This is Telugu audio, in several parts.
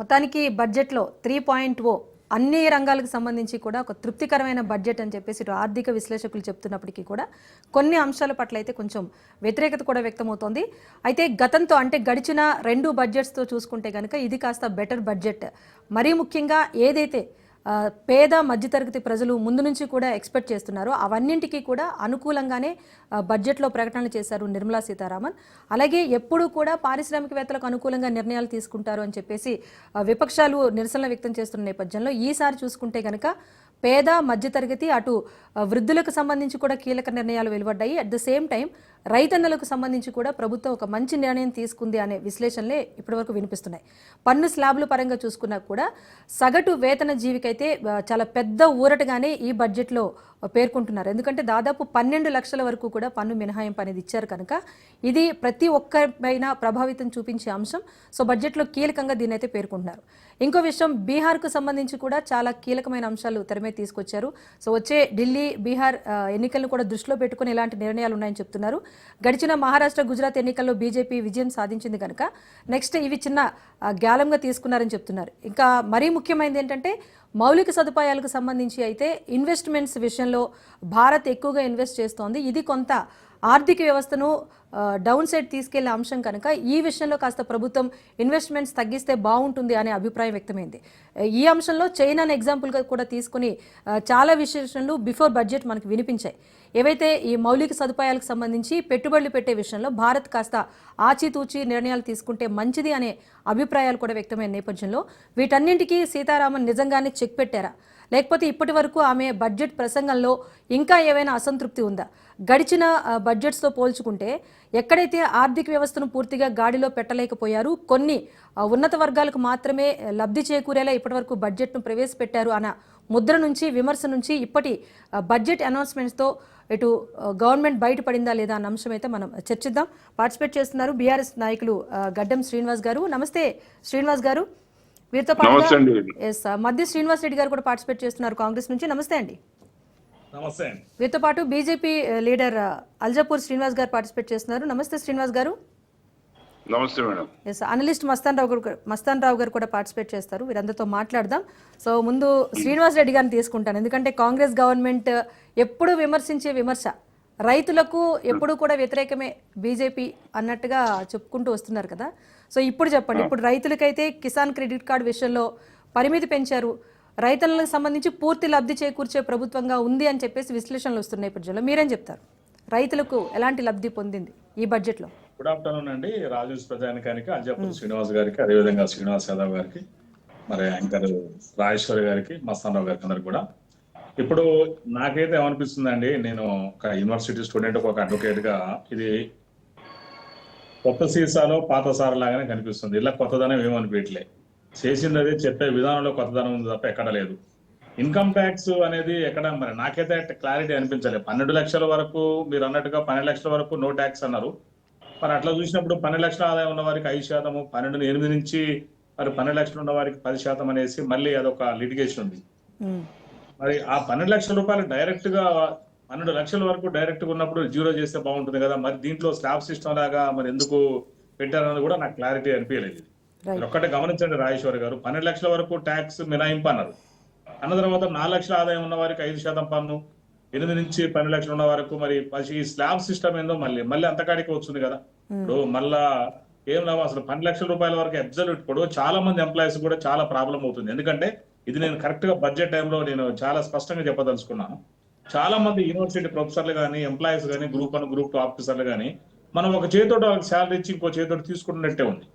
మొత్తానికి బడ్జెట్లో 3.0 అన్ని రంగాలకు సంబంధించి కూడా ఒక తృప్తికరమైన బడ్జెట్ అని చెప్పేసి ఇటు ఆర్థిక విశ్లేషకులు చెప్తున్నప్పటికీ కూడా కొన్ని అంశాల పట్ల అయితే కొంచెం వ్యతిరేకత కూడా వ్యక్తమవుతోంది. అయితే గతంతో అంటే గడిచిన 2 బడ్జెట్స్తో చూసుకుంటే కనుక ఇది కాస్త బెటర్ బడ్జెట్. మరీ ముఖ్యంగా ఏదైతే పేద మధ్యతరగతి ప్రజలు ముందు నుంచి కూడా ఎక్స్పెక్ట్ చేస్తున్నారు అవన్నింటికీ కూడా అనుకూలంగానే బడ్జెట్లో ప్రకటనలు చేశారు నిర్మలా సీతారామన్. అలాగే ఎప్పుడూ కూడా పారిశ్రామికవేత్తలకు అనుకూలంగా నిర్ణయాలు తీసుకుంటారు అని చెప్పేసి విపక్షాలు నిరసనలు వ్యక్తం చేస్తున్న నేపథ్యంలో ఈసారి చూసుకుంటే కనుక పేద మధ్యతరగతి అటు వృద్ధులకు సంబంధించి కూడా కీలక నిర్ణయాలు వెలువడ్డాయి. అట్ ద సేమ్ టైం రైతన్నలకు సంబంధించి కూడా ప్రభుత్వం ఒక మంచి నిర్ణయం తీసుకుంది అనే విశ్లేషణలే ఇప్పటివరకు వినిపిస్తున్నాయి. పన్ను స్లాబ్ల పరంగా చూసుకున్నా కూడా సగటు వేతన జీవికైతే చాలా పెద్ద ఊరటగానే ఈ బడ్జెట్లో పేర్కొంటున్నారు. ఎందుకంటే దాదాపు 12 లక్షల వరకు కూడా పన్ను మినహాయింపు అనేది ఇచ్చారు కనుక ఇది ప్రతి ఒక్కరిపైన ప్రభావితం చూపించే అంశం. సో బడ్జెట్లో కీలకంగా దీన్ని అయితే పేర్కొంటున్నారు. ఇంకో విషయం బీహార్కు సంబంధించి కూడా చాలా కీలకమైన అంశాలు తెరమే తీసుకొచ్చారు. సో వచ్చే ఢిల్లీ బీహార్ ఎన్నికలను కూడా దృష్టిలో పెట్టుకుని ఇలాంటి నిర్ణయాలు ఉన్నాయని చెప్తున్నారు. గడిచిన మహారాష్ట్ర గుజరాత్ ఎన్నికల్లో బీజేపీ విజయం సాధించింది కనుక నెక్స్ట్ ఇవి చిన్న గ్యాలంగా తీసుకున్నారని చెప్తున్నారు. ఇంకా మరీ ముఖ్యమైనది ఏంటంటే మౌలిక సదుపాయాలకు సంబంధించి అయితే ఇన్వెస్ట్మెంట్స్ విషయంలో భారత్ ఎక్కువగా ఇన్వెస్ట్ చేస్తోంది. ఇది కొంత ఆర్థిక వ్యవస్థను డౌన్ సైడ్ తీసుకెళ్లే అంశం కనుక ఈ విషయంలో కాస్త ప్రభుత్వం ఇన్వెస్ట్మెంట్స్ తగ్గిస్తే బాగుంటుంది అనే అభిప్రాయం వ్యక్తమైంది. ఈ అంశంలో చైనాను ఎగ్జాంపుల్గా కూడా తీసుకుని చాలా విశ్లేషణలు బిఫోర్ బడ్జెట్ మనకు వినిపించాయి. ఏవైతే ఈ మౌలిక సదుపాయాలకు సంబంధించి పెట్టుబడులు పెట్టే విషయంలో భారత్ కాస్త ఆచితూచి నిర్ణయాలు తీసుకుంటే మంచిది అనే అభిప్రాయాలు కూడా వ్యక్తమైన నేపథ్యంలో వీటన్నింటికీ సీతారామన్ నిజంగానే చెక్ పెట్టారా, లేకపోతే ఇప్పటి వరకు ఆమె బడ్జెట్ ప్రసంగంలో ఇంకా ఏవైనా అసంతృప్తి ఉందా? గడిచిన బడ్జెట్స్తో పోల్చుకుంటే ఎక్కడైతే ఆర్థిక వ్యవస్థను పూర్తిగా గాడిలో పెట్టలేకపోయారు, కొన్ని ఉన్నత వర్గాలకు మాత్రమే లబ్ధి చేకూరేలా ఇప్పటివరకు బడ్జెట్ను ప్రవేశపెట్టారు అన్న ముద్ర నుంచి విమర్శ నుంచి ఇప్పటి బడ్జెట్ అనౌన్స్మెంట్స్తో ఇటు గవర్నమెంట్ బయటపడిందా లేదా అన్న అంశం అయితే మనం చర్చిద్దాం. పార్టిసిపేట్ చేస్తున్నారు బీఆర్ఎస్ నాయకులు గడ్డం శ్రీనివాస్ గారు. నమస్తే శ్రీనివాస్ గారు. వీరితో పాటు మధ్య శ్రీనివాస్ రెడ్డి గారు కూడా పార్టిసిపేట్ చేస్తున్నారు కాంగ్రెస్ నుంచి. నమస్తే అండి. నమస్తే. వీరితో పాటు బీజేపీ లీడర్ అల్జాపూర్ శ్రీనివాస్ గారు పార్టిసిపేట్ చేస్తున్నారు. నమస్తే శ్రీనివాస్ గారు. నమస్తే మేడం. అనలిస్ట్ మస్తాన్ రావు గారు కూడా పార్టిసిపేట్ చేస్తారు. వీరందరితో మాట్లాడదాం. సో ముందు శ్రీనివాస్ రెడ్డి గారిని తీసుకుంటాను. ఎందుకంటే కాంగ్రెస్ గవర్నమెంట్ ఎప్పుడు విమర్శించే విమర్శ రైతులకు ఎప్పుడు కూడా వ్యతిరేకమే బీజేపీ అన్నట్టుగా చెప్పుకుంటూ వస్తున్నారు కదా. సో ఇప్పుడు చెప్పండి, ఇప్పుడు రైతులకైతే కిసాన్ క్రెడిట్ కార్డు విషయంలో పరిమితి పెంచారు, రైతులకు సంబంధించి పూర్తి లబ్ధి చేకూర్చే ప్రభుత్వంగా ఉంది అని చెప్పేసి విశ్లేషణలు వస్తున్న నేపథ్యంలో మీరేం చెప్తారు? రైతులకు ఎలాంటి లబ్ధి పొందింది ఈ బడ్జెట్లో? గుడ్ ఆఫ్టర్నూన్ అండి. రాజు ప్రజానికానికి, అల్జాపూర్ శ్రీనివాస్ గారికి, అదేవిధంగా శ్రీనివాస్ యాదవ్ గారికి, మరి యాంకర్ రాజేశ్వరి గారికి, మస్తాన్ రావు గారికి అందరికి కూడా. ఇప్పుడు నాకైతే ఏమనిపిస్తుందండి, నేను ఒక యూనివర్సిటీ స్టూడెంట్, ఒక అడ్వకేట్ గా ఇది కొత్త సీసాలో పాత సార లాగానే కనిపిస్తుంది. ఇలా కొత్తదనం ఏమనిపించలే. చేసింది అదే, చెప్పే విధానంలో కొత్తదనం ఉంది తప్ప ఎక్కడ లేదు. ఇన్కమ్ ట్యాక్స్ అనేది ఎక్కడ మరి నాకైతే క్లారిటీ అనిపించలేదు. 12 లక్షల వరకు మీరు అన్నట్టుగా 12 లక్షల వరకు నో ట్యాక్స్ అన్నారు. మరి అట్లా చూసినప్పుడు 12 లక్షల ఆదాయం ఉన్న వారికి 5%, 12.8 నుంచి మరి 12 లక్షలు ఉన్న వారికి 10% అనేసి మళ్ళీ అదొక లిటిగేషన్ ఉంది. మరి ఆ 12 లక్షల రూపాయలు డైరెక్ట్ గా 12 లక్షల వరకు డైరెక్ట్ గా ఉన్నప్పుడు జీరో చేస్తే బాగుంటుంది కదా. మరి దీంట్లో స్లాబ్ సిస్టమ్ లాగా మరి ఎందుకు పెట్టారన్నది కూడా నాకు క్లారిటీ అనిపించలేదు. మీరు ఒక్కటే గమనించండి రాజేశ్వరి గారు, 12 లక్షల వరకు ట్యాక్స్ మినహాయింపు అన్నారు. అన్న తర్వాత 4 లక్షల ఆదాయం ఉన్న వారికి 5% పన్ను, 8 నుంచి 12 లక్షలు ఉన్న వరకు మరి ఈ స్లాబ్ సిస్టమ్ ఏందో మళ్ళీ అంతకాడికి వస్తుంది కదా. ఇప్పుడు మళ్ళా ఏం లాభం అసలు 12 లక్షల రూపాయల వరకు అబ్జల్యూట్. ఇప్పుడు చాలా మంది ఎంప్లాయీస్ కూడా చాలా ప్రాబ్లం అవుతుంది. ఎందుకంటే ఇది నేను కరెక్ట్ గా బడ్జెట్ టైంలో నేను చాలా స్పష్టంగా చెప్పదలుచుకున్నాను. చాలా మంది యూనివర్సిటీ ప్రొఫెసర్లు కానీ, ఎంప్లాయీస్ కానీ, గ్రూప్ 1 గ్రూప్ 2 ఆఫీసర్లు కానీ మనం ఒక చేతితో శాలరీ ఇచ్చి ఇంకో చేతితో తీసుకున్నట్టే ఉంది.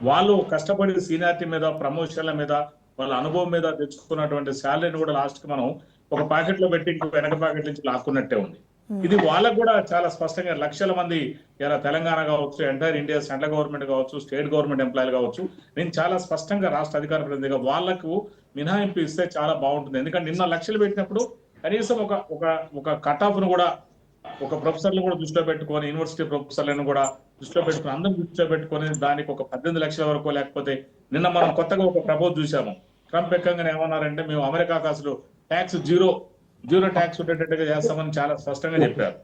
వాళ్ళు కష్టపడి సీనియారిటీ మీద, ప్రమోషన్ల మీద, వాళ్ళ అనుభవం మీద తెచ్చుకున్నటువంటి శాలరీని కూడా లాస్ట్ కి మనం ఒక ప్యాకెట్ లో పెట్టి ఇంకో వెనక ప్యాకెట్ నుంచి లాక్కున్నట్టే ఉంది. ఇది వాళ్ళకు కూడా చాలా స్పష్టంగా లక్షల మంది ఇలా తెలంగాణ కావచ్చు, ఎంటైర్ ఇండియా, సెంట్రల్ గవర్నమెంట్ కావచ్చు, స్టేట్ గవర్నమెంట్ ఎంప్లాయీలు కావచ్చు, నేను చాలా స్పష్టంగా రాష్ట్ర అధికార ప్రతినిధిగా వాళ్లకు మినహాయింపు ఇస్తే చాలా బాగుంటుంది. ఎందుకంటే నిన్న లక్షలు పెట్టినప్పుడు కనీసం ఒక కట్ ఆఫ్ ను కూడా ఒక ప్రొఫెసర్లు కూడా దృష్టిలో పెట్టుకొని, యూనివర్సిటీ ప్రొఫెసర్లను కూడా దృష్టిలో పెట్టుకుని, అందరం దృష్టిలో పెట్టుకొని దానికి ఒక 18 లక్షల వరకు, లేకపోతే నిన్న మనం కొత్తగా ఒక ప్రపోజ్ చూసాము. ట్రంప్ ఎక్కంగానే ఏమన్నారంటే మేము అమెరికాకు అసలు ట్యాక్స్ జీరో ట్యాక్స్ ఉండేటట్టుగా చేస్తామని చాలా స్పష్టంగా చెప్పారు.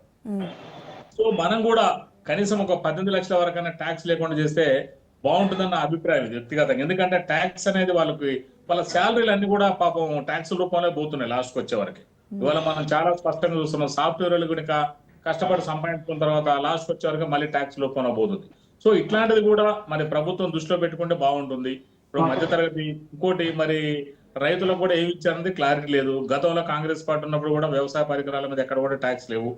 సో మనం కూడా కనీసం ఒక 18 లక్షల వరకైనా ట్యాక్స్ లేకుండా చేస్తే బాగుంటుందని నా అభిప్రాయం వ్యక్తిగతంగా. ఎందుకంటే ట్యాక్స్ అనేది వాళ్ళ శాలరీలు అన్ని కూడా పాపం ట్యాక్స్ రూపంలో పోతున్నాయి లాస్ట్కి వచ్చే వరకు. ఇవాళ మనం చాలా స్పష్టంగా చూస్తున్నాం, సాఫ్ట్వేర్ వాళ్ళు కనుక కష్టపడి సంపాదించుకున్న తర్వాత లాస్ట్ వచ్చే వరకు మళ్ళీ ట్యాక్స్ రూపంలో పోతుంది. సో ఇట్లాంటిది కూడా మరి ప్రభుత్వం దృష్టిలో పెట్టుకుంటే బాగుంటుంది. ఇప్పుడు మధ్యతరగతి ఇంకోటి మరి రైతులకు కూడా ఏమి ఇచ్చారనేది క్లారిటీ లేదు. గతంలో కాంగ్రెస్ పార్టీ ఉన్నప్పుడు కూడా వ్యవసాయ పరికరాల మీద ఎక్కడ కూడా ట్యాక్స్ లేవు.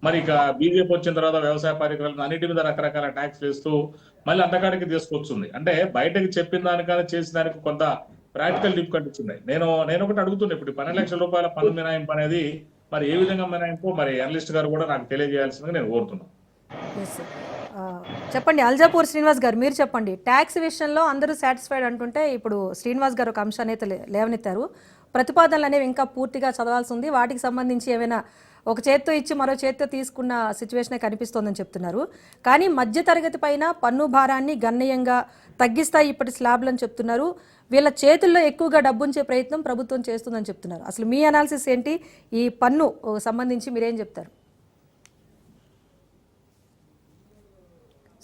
మరి ఇక బీజేపీ వచ్చిన తర్వాత వ్యవసాయ పరికరాలు అన్నిటి మీద రకరకాల ట్యాక్స్ వేస్తూ మళ్ళీ అంతకాడికి తీసుకొస్తుంది. అంటే బయటకి చెప్పిన దానికన్నా చేసిన దానికి కొంత ప్రాక్టికల్ డిఫికల్టీస్ ఉన్నాయి. నేను ఒకటి అడుగుతున్నా, ఇప్పుడు 12 లక్షల రూపాయల పన్ను మినహాయింపు అనేది మరి ఏ విధంగా మినహాయింపు మరి అనలిస్ట్ గారు కూడా నాకు తెలియజేయాల్సిందిగా నేను కోరుతున్నాను. చెప్పండి అల్జాపూర్ శ్రీనివాస్ గారు, మీరు చెప్పండి. ట్యాక్స్ విషయంలో అందరూ సాటిస్ఫైడ్ అంటుంటే ఇప్పుడు శ్రీనివాస్ గారు ఒక అంశాన్ని అయితే లేవనెత్తారు. ప్రతిపాదనలు అనేవి ఇంకా పూర్తిగా చదవాల్సి ఉంది. వాటికి సంబంధించి ఏమైనా ఒక చేత్తో ఇచ్చి మరో చేత్తో తీసుకున్న సిచ్యువేషనే కనిపిస్తోందని చెప్తున్నారు. కానీ మధ్యతరగతి పైన పన్ను భారాన్ని గణనీయంగా తగ్గిస్తాయి ఇప్పటి స్లాబ్లని చెప్తున్నారు. వీళ్ళ చేతుల్లో ఎక్కువగా డబ్బుంచే ప్రయత్నం ప్రభుత్వం చేస్తుందని చెప్తున్నారు. అసలు మీ అనాలిసిస్ ఏంటి? ఈ పన్ను సంబంధించి మీరేం చెప్తారు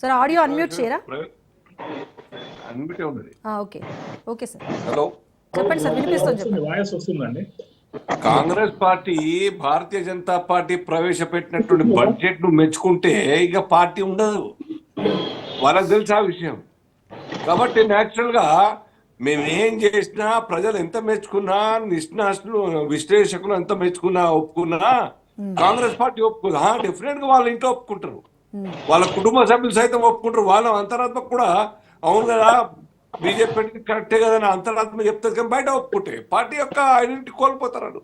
సార్? ఆడియో అన్మ్యూట్ చేయరా? ఓకే ఓకే సార్, హలో చెప్పండి సార్, వినిపిస్తుంది, చెప్పండి. వాయిస్ వస్తుందండి. కాంగ్రెస్ పార్టీ భారతీయ జనతా పార్టీ ప్రవేశపెట్టినటువంటి బడ్జెట్ ను మెచ్చుకుంటే ఇక పార్టీ ఉండదు, వాళ్ళకి తెలుసు ఆ విషయం. కాబట్టి న్యాచురల్ గా మేము ఏం చేసినా ప్రజలు ఎంత మెచ్చుకున్నా, నిష్ణాసులు విశ్లేషకులు ఎంత మెచ్చుకున్నా ఒప్పుకున్నా కాంగ్రెస్ పార్టీ ఒప్పుకుందా? డెఫినెట్ గా వాళ్ళ ఇంట్లో ఒప్పుకుంటారు, వాళ్ళ కుటుంబ సభ్యులు సైతం ఒప్పుకుంటారు. వాళ్ళ అంతరాత్మ కూడా అవును కదా బీజేపీ కరెక్టే కదా అని అంతరాత్మ చెప్తారు, కానీ బయట ఒప్పుకుంటే పార్టీ యొక్క ఐడెంటిటీ కోల్పోతారు.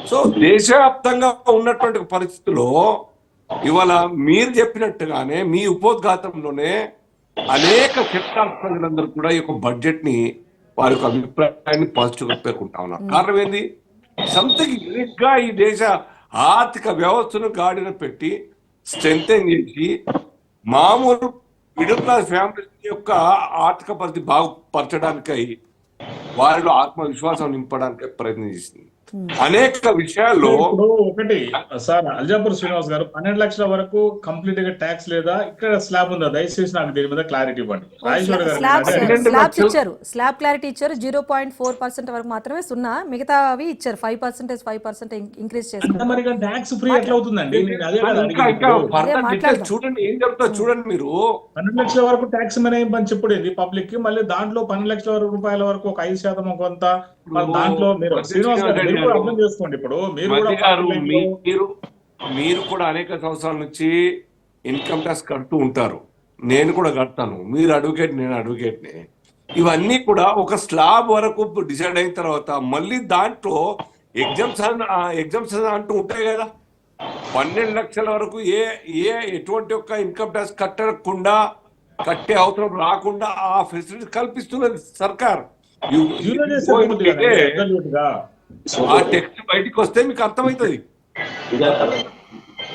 సో దేశవ్యాప్తంగా ఉన్నటువంటి పరిస్థితుల్లో ఇవాళ మీరు చెప్పినట్టుగానే మీ ఉపోద్ఘాతంలోనే అనేక సెక్టార్ ప్రజలందరూ కూడా ఈ యొక్క బడ్జెట్ ని వారి యొక్క అభిప్రాయాన్ని పాజిటివ్ గా పేర్కొంటా ఉన్నారు. కారణం ఏంది? సంథింగ్ యూనిక్ గా ఈ దేశ ఆర్థిక వ్యవస్థను గాడిన పెట్టి స్ట్రెంథెన్ చేసి మామూలు మిడిల్ క్లాస్ ఫ్యామిలీస్ యొక్క ఆర్థిక పరిస్థితి బాగుపరచడానికై వారిలో ఆత్మవిశ్వాసం నింపడానికి ప్రయత్నం చేసింది. అనేక విషయాల్లో ఇప్పుడు ఒకటి సార్, అల్జాపూర్ శ్రీనివాస్ గారు 12 లక్షల వరకు కంప్లీట్ గా ట్యాక్స్ లేదా ఇక్కడ స్లాబ్ ఉందా? దయచేసి నాకు దీని మీద క్లారిటీ ఇవ్వండి. రాజేశ్వర్ స్లాబ్స్ ఇచ్చారు, స్లాబ్ క్లారిటీ ఇచ్చారు. 0.4% వరకు మాత్రమే సున్నా, మిగతావి ఇచ్చారు 5% ఇంక్రీజ్ చేస్తారు. మరి ట్యాక్స్ ఫ్రీ ఎట్లా అవుతుందండి? చూడండి ఏం చెప్తారు చూడండి. మీరు 12 లక్షల వరకు ట్యాక్స్ మినహాయింపు అని చెప్పుడేది పబ్లిక్ కి, మళ్ళీ దాంట్లో 12 లక్షల రూపాయల వరకు ఒక 5% కొంత దాంట్లో మీరు శ్రీనివాస్ గారు అర్థం చేసుకోండి. ఇప్పుడు మీరు కూడా అనేక సంవత్సరాల నుంచి ఇన్కమ్ ట్యాక్స్ కడుతూ ఉంటారు, నేను కూడా కడతాను. మీరు అడ్వకేట్, నేను అడ్వకేట్ని. ఇవన్నీ కూడా ఒక స్లాబ్ వరకు డిసైడ్ అయిన తర్వాత మళ్ళీ దాంట్లో ఎగ్జామ్స్ అంటూ ఉంటాయి కదా. 12 లక్షల వరకు ఎటువంటి ఒక్క ఇన్కమ్ ట్యాక్స్ కట్టే అవసరం రాకుండా ఆ ఫెసిలిటీ కల్పిస్తున్నది సర్కార్. ఆ టెక్స్ట్ బయటికి వస్తే మీకు అర్థమవుతుంది.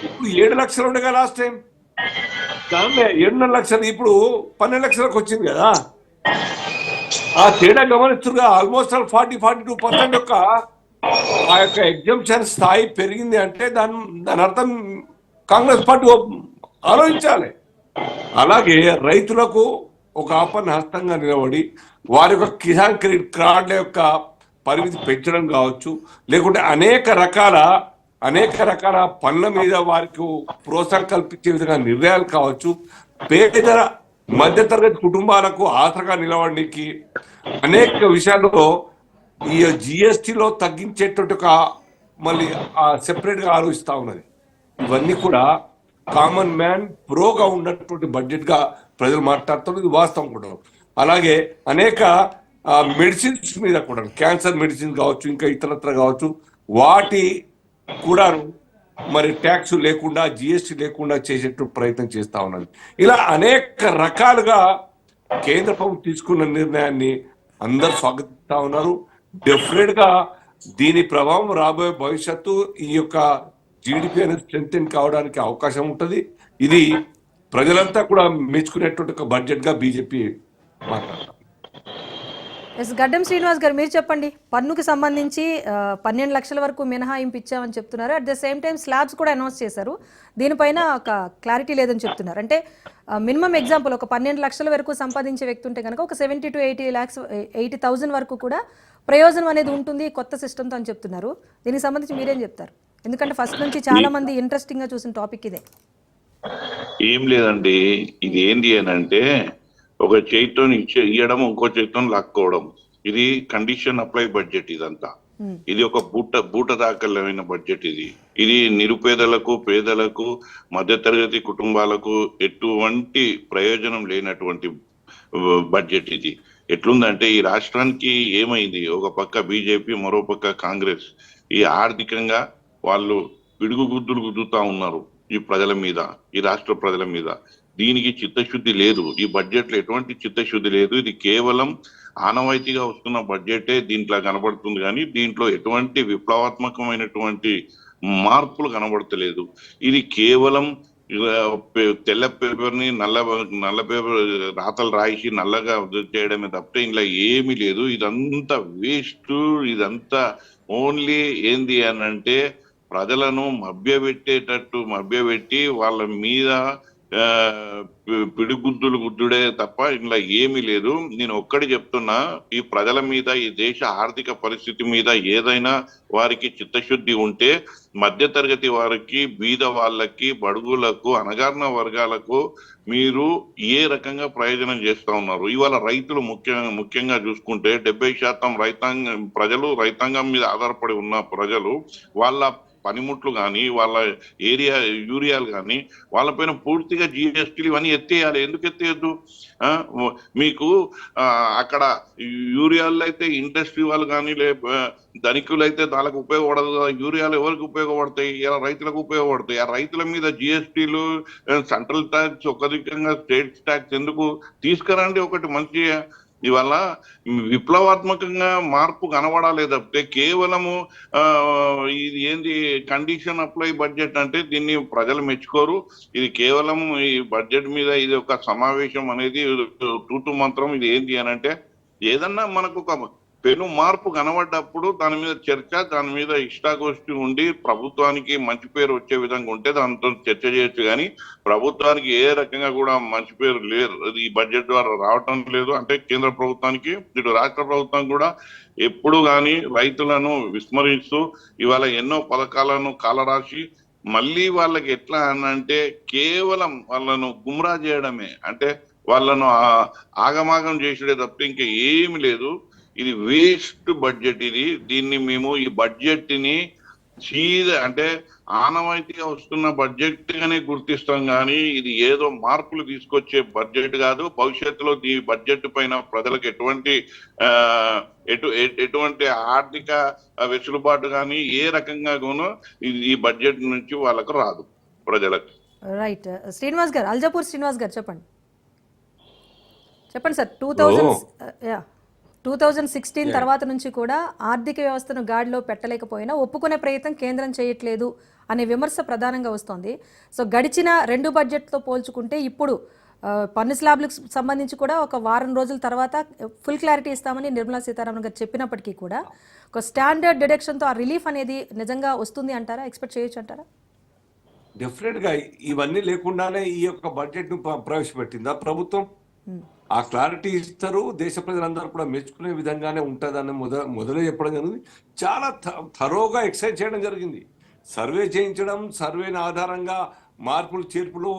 ఇప్పుడు 7 లక్షలు ఉండగా లాస్ట్ టైం, కానీ 7.5 లక్షలు ఇప్పుడు 12 లక్షలకు వచ్చింది కదా. ఆ తేడా గమనిస్తుగా ఆల్మోస్ట్ 40-42% యొక్క ఆ యొక్క ఎగ్జామ్షన్ స్థాయి పెరిగింది అంటే దాని అర్థం కాంగ్రెస్ పార్టీ ఆలోచించాలి. అలాగే రైతులకు ఒక ఆపన్న హస్తంగా నిలబడి వారి యొక్క కిసాన్ క్రెడిట్ కార్డుల యొక్క పరిమితి పెంచడం కావచ్చు, లేకుంటే అనేక రకాల పనుల మీద వారికి ప్రోత్సాహం కల్పించే విధంగా నిర్ణయాలు కావచ్చు, పేద మధ్యతరగతి కుటుంబాలకు ఆసరగా నిలవడానికి అనేక విషయాల్లో ఈ జిఎస్టిలో తగ్గించేటువంటి ఒక మళ్ళీ సెపరేట్ గా ఆలోచిస్తా ఉన్నది. ఇవన్నీ కూడా కామన్ మ్యాన్ ప్రోగా ఉన్నటువంటి బడ్జెట్ గా ప్రజలు మాట్లాడుతున్నారు, ఇది వాస్తవం కూడా. అలాగే అనేక మెడిసిన్స్ మీద కూడా, క్యాన్సర్ మెడిసిన్ కావచ్చు, ఇంకా ఇతరత్ర కావచ్చు, వాటి కూడా మరి ట్యాక్స్ లేకుండా, జిఎస్టీ లేకుండా చేసేటువంటి ప్రయత్నం చేస్తా ఉన్నది. ఇలా అనేక రకాలుగా కేంద్ర ప్రభుత్వం తీసుకున్న నిర్ణయాన్ని అందరూ స్వాగతిస్తా ఉన్నారు. డెఫినెట్ గా దీని ప్రభావం రాబోయే భవిష్యత్తు ఈ యొక్క జీడిపి అనేది స్ట్రెంథెన్ కావడానికి అవకాశం ఉంటుంది. ఇది ప్రజలంతా కూడా మెచ్చుకునేటువంటి ఒక బడ్జెట్ గా బీజేపీ మాట్లాడతారు. ఎస్ గడ్డం శ్రీనివాస్ గారు మీరు చెప్పండి. పన్నుకి సంబంధించి 12 లక్షల వరకు మినహాయింపు ఇచ్చామని చెప్తున్నారు. At the same time slabs కూడా అనౌన్స్ చేశారు. దీనిపైన ఒక క్లారిటీ లేదని చెప్తున్నారు. అంటే మినిమం ఎగ్జాంపుల్ ఒక 12 లక్షల వరకు సంపాదించే వ్యక్తి ఉంటే కనుక ఒక 70 to 80,000 వరకు కూడా ప్రయోజనం అనేది ఉంటుంది కొత్త సిస్టమ్తో అని చెప్తున్నారు. దీనికి సంబంధించి మీరేం చెప్తారు? ఎందుకంటే ఫస్ట్ నుంచి చాలా మంది ఇంట్రెస్టింగ్గా చూసిన టాపిక్ ఇదే. ఏం లేదండి, ఇది ఏంటి అని అంటే ఒక చేతితో ఇయ్యడం, ఇంకో చేతితో లాక్కోవడం. ఇది కండిషన్ అప్లై బడ్జెట్. ఇదంతా ఇది ఒక బూట దాఖలమైన బడ్జెట్. ఇది నిరుపేదలకు, పేదలకు, మధ్యతరగతి కుటుంబాలకు ఎటువంటి ప్రయోజనం లేనటువంటి బడ్జెట్ ఇది. ఎట్లుందంటే ఈ రాష్ట్రానికి ఏమైంది, ఒక పక్క బీజేపీ, మరో పక్క కాంగ్రెస్ ఈ ఆర్థికంగా వాళ్ళు పిడుగు గుద్దులు గుద్దుతా ఉన్నారు ఈ ప్రజల మీద, ఈ రాష్ట్ర ప్రజల మీద. దీనికి చిత్తశుద్ధి లేదు. ఈ బడ్జెట్ లో ఎటువంటి చిత్తశుద్ధి లేదు. ఇది కేవలం ఆనవాయితీగా వస్తున్న బడ్జెటే దీంట్లో కనబడుతుంది, కానీ దీంట్లో ఎటువంటి విప్లవాత్మకమైనటువంటి మార్పులు కనబడతలేదు. ఇది కేవలం తెల్ల పేపర్ని నల్ల పేపర్ రాతలు రాయిసి నల్లగా చేయడమే తప్పితే ఇంట్లో ఏమీ లేదు. ఇదంతా వేస్ట్. ఇదంతా ఓన్లీ ఏంది అని అంటే ప్రజలను మభ్యపెట్టి వాళ్ళ మీద పిడిగుద్దులు గుద్దుడే తప్ప ఇంట్లో ఏమీ లేదు. నేను ఒక్కటి చెప్తున్నా, ఈ ప్రజల మీద, ఈ దేశ ఆర్థిక పరిస్థితి మీద ఏదైనా వారికి చిత్తశుద్ధి ఉంటే మధ్యతరగతి వారికి, బీద వాళ్ళకి, బడుగులకు, అణగారిన వర్గాలకు మీరు ఏ రకంగా ప్రయోజనం చేస్తా ఉన్నారు. ఇవాళ రైతులు ముఖ్యంగా చూసుకుంటే 70% రైతాంగం మీద ఆధారపడి ఉన్న ప్రజలు వాళ్ళ పనిముట్లు కానీ, వాళ్ళ యూరియాలు కానీ వాళ్ళపైన పూర్తిగా జిఎస్టీలు ఇవన్నీ ఎత్తేయాలి. ఎందుకు ఎత్తేయద్దు? మీకు అక్కడ యూరియాలు అయితే ఇండస్ట్రీ వాళ్ళు కానీ, ధనికులు అయితే దానికి ఉపయోగపడదు కదా. యూరియాలు ఎవరికి ఉపయోగపడతాయి? ఇలా రైతులకు ఉపయోగపడతాయి. ఆ రైతుల మీద జిఎస్టీలు, సెంట్రల్ ట్యాక్స్, ఒక దిక్కంగా స్టేట్ ట్యాక్స్ ఎందుకు తీసుకురండి? ఒకటి మంచి ఇవాళ విప్లవాత్మకంగా మార్పు కనబడాలి తప్పితే కేవలము ఇది ఏంది కండిషన్ అప్లై బడ్జెట్ అంటే దీన్ని ప్రజలు మెచ్చుకోరు. ఇది కేవలం ఈ బడ్జెట్ మీద ఇది ఒక సమావేశం అనేది తూతు మంత్రం. ఇది ఏంటి అని అంటే ఏదన్నా మనకు ఒక పెను మార్పు కనబడ్డప్పుడు దాని మీద చర్చ, దాని మీద ఇష్టాగోష్ఠి ఉండి ప్రభుత్వానికి మంచి పేరు వచ్చే విధంగా ఉంటే దాంతో చర్చ చేయొచ్చు. కానీ ప్రభుత్వానికి ఏ రకంగా కూడా మంచి పేరు లేదు, ఈ బడ్జెట్ ద్వారా రావటం లేదు. అంటే కేంద్ర ప్రభుత్వానికి, ఇటు రాష్ట్ర ప్రభుత్వం కూడా ఎప్పుడు కానీ రైతులను విస్మరిస్తూ ఇవాళ ఎన్నో పథకాలను కాలరాసి మళ్ళీ వాళ్ళకి ఎట్లా అంటే కేవలం వాళ్ళను గుమ్రా చేయడమే, అంటే వాళ్ళను ఆగమాగం చేసేదే తప్ప ఇంకా ఏమి లేదు. ఇది వేస్ట్ బడ్జెట్. దీన్ని మేము ఈ బడ్జెట్ ని అంటే ఆనవాయితీగా వస్తున్న బడ్జెట్ గానే గుర్తిస్తాం, కానీ ఇది ఏదో మార్పులు తీసుకొచ్చే బడ్జెట్ కాదు. భవిష్యత్తులో ఈ బడ్జెట్ పైన ప్రజలకు ఎటువంటి ఆర్థిక వెసులుబాటు కానీ ఏ రకంగా ఈ బడ్జెట్ నుంచి వాళ్ళకు రాదు ప్రజలకు. రైట్. శ్రీనివాస్ గారు, అల్జాపూర్ శ్రీనివాస్ గారు చెప్పండి సార్. 2016 తర్వాత నుంచి కూడా ఆర్థిక వ్యవస్థను గాడిలో పెట్టలేకపోయినా ఒప్పుకునే ప్రయత్నం కేంద్రం చేయట్లేదు అనే విమర్శ ప్రధానంగా వస్తోంది. సో గడిచిన 2 బడ్జెట్తో పోల్చుకుంటే ఇప్పుడు పన్ను స్లాబ్లకు సంబంధించి కూడా ఒక వారం రోజుల తర్వాత ఫుల్ క్లారిటీ ఇస్తామని నిర్మలా సీతారామన్ గారు చెప్పినప్పటికీ కూడా ఒక స్టాండర్డ్ డిడక్షన్తో ఆ రిలీఫ్ అనేది నిజంగా వస్తుంది అంటారా? ఎక్స్పెక్ట్ చేయొచ్చు అంటారా? డెఫినెట్గా ఇవన్నీ లేకుండానే ఈ యొక్క బడ్జెట్ను ప్రవేశపెట్టిందా ప్రభుత్వం? ఆ క్లారిటీ ఇస్తారు. దేశ ప్రజలందరూ కూడా మెచ్చుకునే విధంగానే ఉంటుందని మొదలే చెప్పడం జరిగింది. చాలా థరోగా ఎక్సైజ్ చేయడం జరిగింది. సర్వే చేయించడం, సర్వేని ఆధారంగా మార్పులు చేర్పులు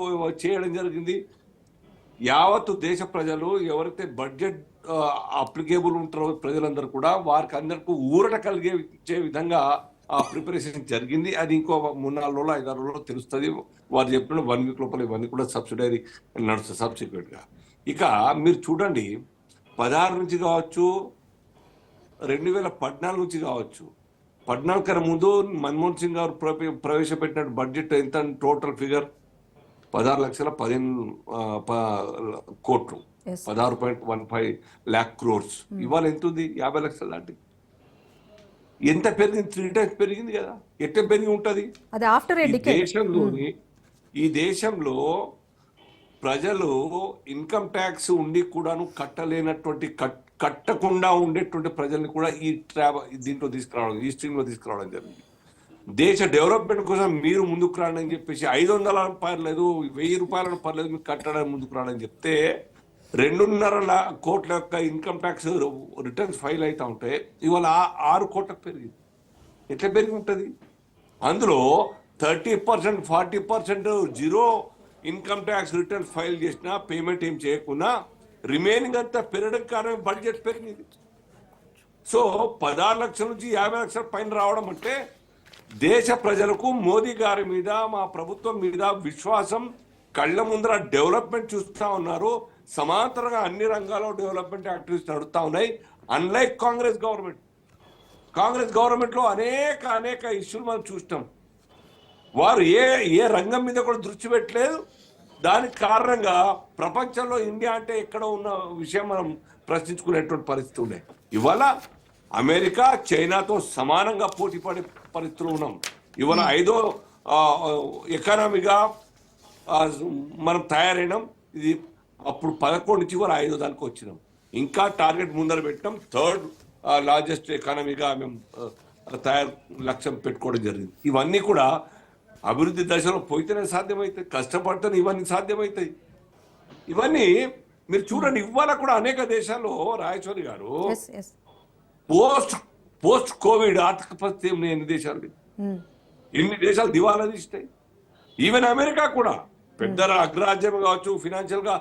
చేయడం జరిగింది. యావత్తు దేశ ప్రజలు ఎవరైతే బడ్జెట్ అప్లికేబుల్ ఉంటారో ప్రజలందరూ కూడా వారికి అందరికీ ఊరట కలిగే విధంగా ఆ ప్రిపరేషన్ జరిగింది. అది ఇంకో 3-4 రోజులు 5-6 రోజుల్లో తెలుస్తుంది. వారు చెప్పిన 1 వీక్ లోపల ఇవన్నీ కూడా సబ్సిడరీ నడుస్తుంది సబ్సిక్వెంట్గా. ఇక మీరు చూడండి, 16 నుంచి కావచ్చు, 2014 నుంచి కావచ్చు, 14 కన్నా ముందు మన్మోహన్ సింగ్ గారు ప్రవేశపెట్టిన బడ్జెట్ ఎంత టోటల్ ఫిగర్? 16,15 కోట్లు, 16.15 lakh crores. ఇవాళ ఎంత ఉంది? 50 లక్షలు దాటి. ఎంత పెరిగింది? 3 times పెరిగింది కదా. ఎట్లా పెరిగి ఉంటుంది? ఈ దేశంలో ప్రజలు ఇన్కమ్ ట్యాక్స్ ఉండి కూడాను కట్టలేనటువంటి కట్టకుండా ఉండేటువంటి ప్రజల్ని కూడా దీంట్లో తీసుకురావడం, ఈ స్ట్రీమ్లో తీసుకురావడం జరిగింది. దేశ డెవలప్మెంట్ కోసం మీరు ముందుకు రాండి అని చెప్పేసి 500 పర్లేదు, 1000 రూపాయలను పర్లేదు మీకు కట్టడానికి ముందుకు రాడని చెప్తే 2.5 కోట్ల యొక్క ఇన్కమ్ ట్యాక్స్ రిటర్న్స్ ఫైల్ అవుతా ఉంటే ఇవాళ 6 కోట్లకు పెరిగింది. ఎట్లా పెరిగి ఉంటుంది? అందులో 30%, 40% zero income tax returns file చేసినా పేమెంట్ ఏం చేయకుండా రిమైనింగ్ అంతా పెరగడం కారణం బడ్జెట్ పెరిగింది. సో 16 లక్షల నుంచి 50 లక్షల పైన రావడం అంటే దేశ ప్రజలకు మోదీ గారి మీద, మా ప్రభుత్వం మీద విశ్వాసం, కళ్ళ ముందర డెవలప్మెంట్ చూస్తూ ఉన్నారు. సమాంతరంగా అన్ని రంగాల్లో డెవలప్మెంట్ యాక్టివిటీస్ నడుస్తూ ఉన్నాయి. అన్లైక్ కాంగ్రెస్ గవర్నమెంట్లో అనేక ఇష్యూలు మనం చూస్తాం. వారు ఏ రంగం మీద కూడా దృష్టి పెట్టలేదు. దానికి కారణంగా ప్రపంచంలో ఇండియా అంటే ఎక్కడ ఉన్న విషయం మనం ప్రశ్నించుకునేటువంటి పరిస్థితి ఉండే. ఇవాళ అమెరికా, చైనాతో సమానంగా పోటీ పడే పరిస్థితులు ఉన్నాం. ఇవాళ 5వ ఎకానమీగా మనం తయారైనాం. ఇది అప్పుడు 11 నుంచి ఇవాళ 5వ దానికి వచ్చినాం. ఇంకా టార్గెట్ ముందర పెట్టినాం. 3rd లార్జెస్ట్ ఎకానమీగా మేము లక్ష్యం పెట్టుకోవడం జరిగింది. ఇవన్నీ కూడా అభివృద్ధి దశలో పోయితేనే సాధ్యమవుతాయి, కష్టపడితేనే ఇవన్నీ సాధ్యమవుతాయి. ఇవన్నీ మీరు చూడండి. ఇవాళ కూడా అనేక దేశాల్లో రాజేశ్వరి గారు పోస్ట్ కోవిడ్ ఆర్థిక పరిస్థితి ఉన్నాయి. ఎన్ని దేశాలు దివాలా తీస్తాయి. ఈవెన్ అమెరికా కూడా పెద్ద అగ్రరాజ్యం కావచ్చు, ఫినాన్షియల్ గా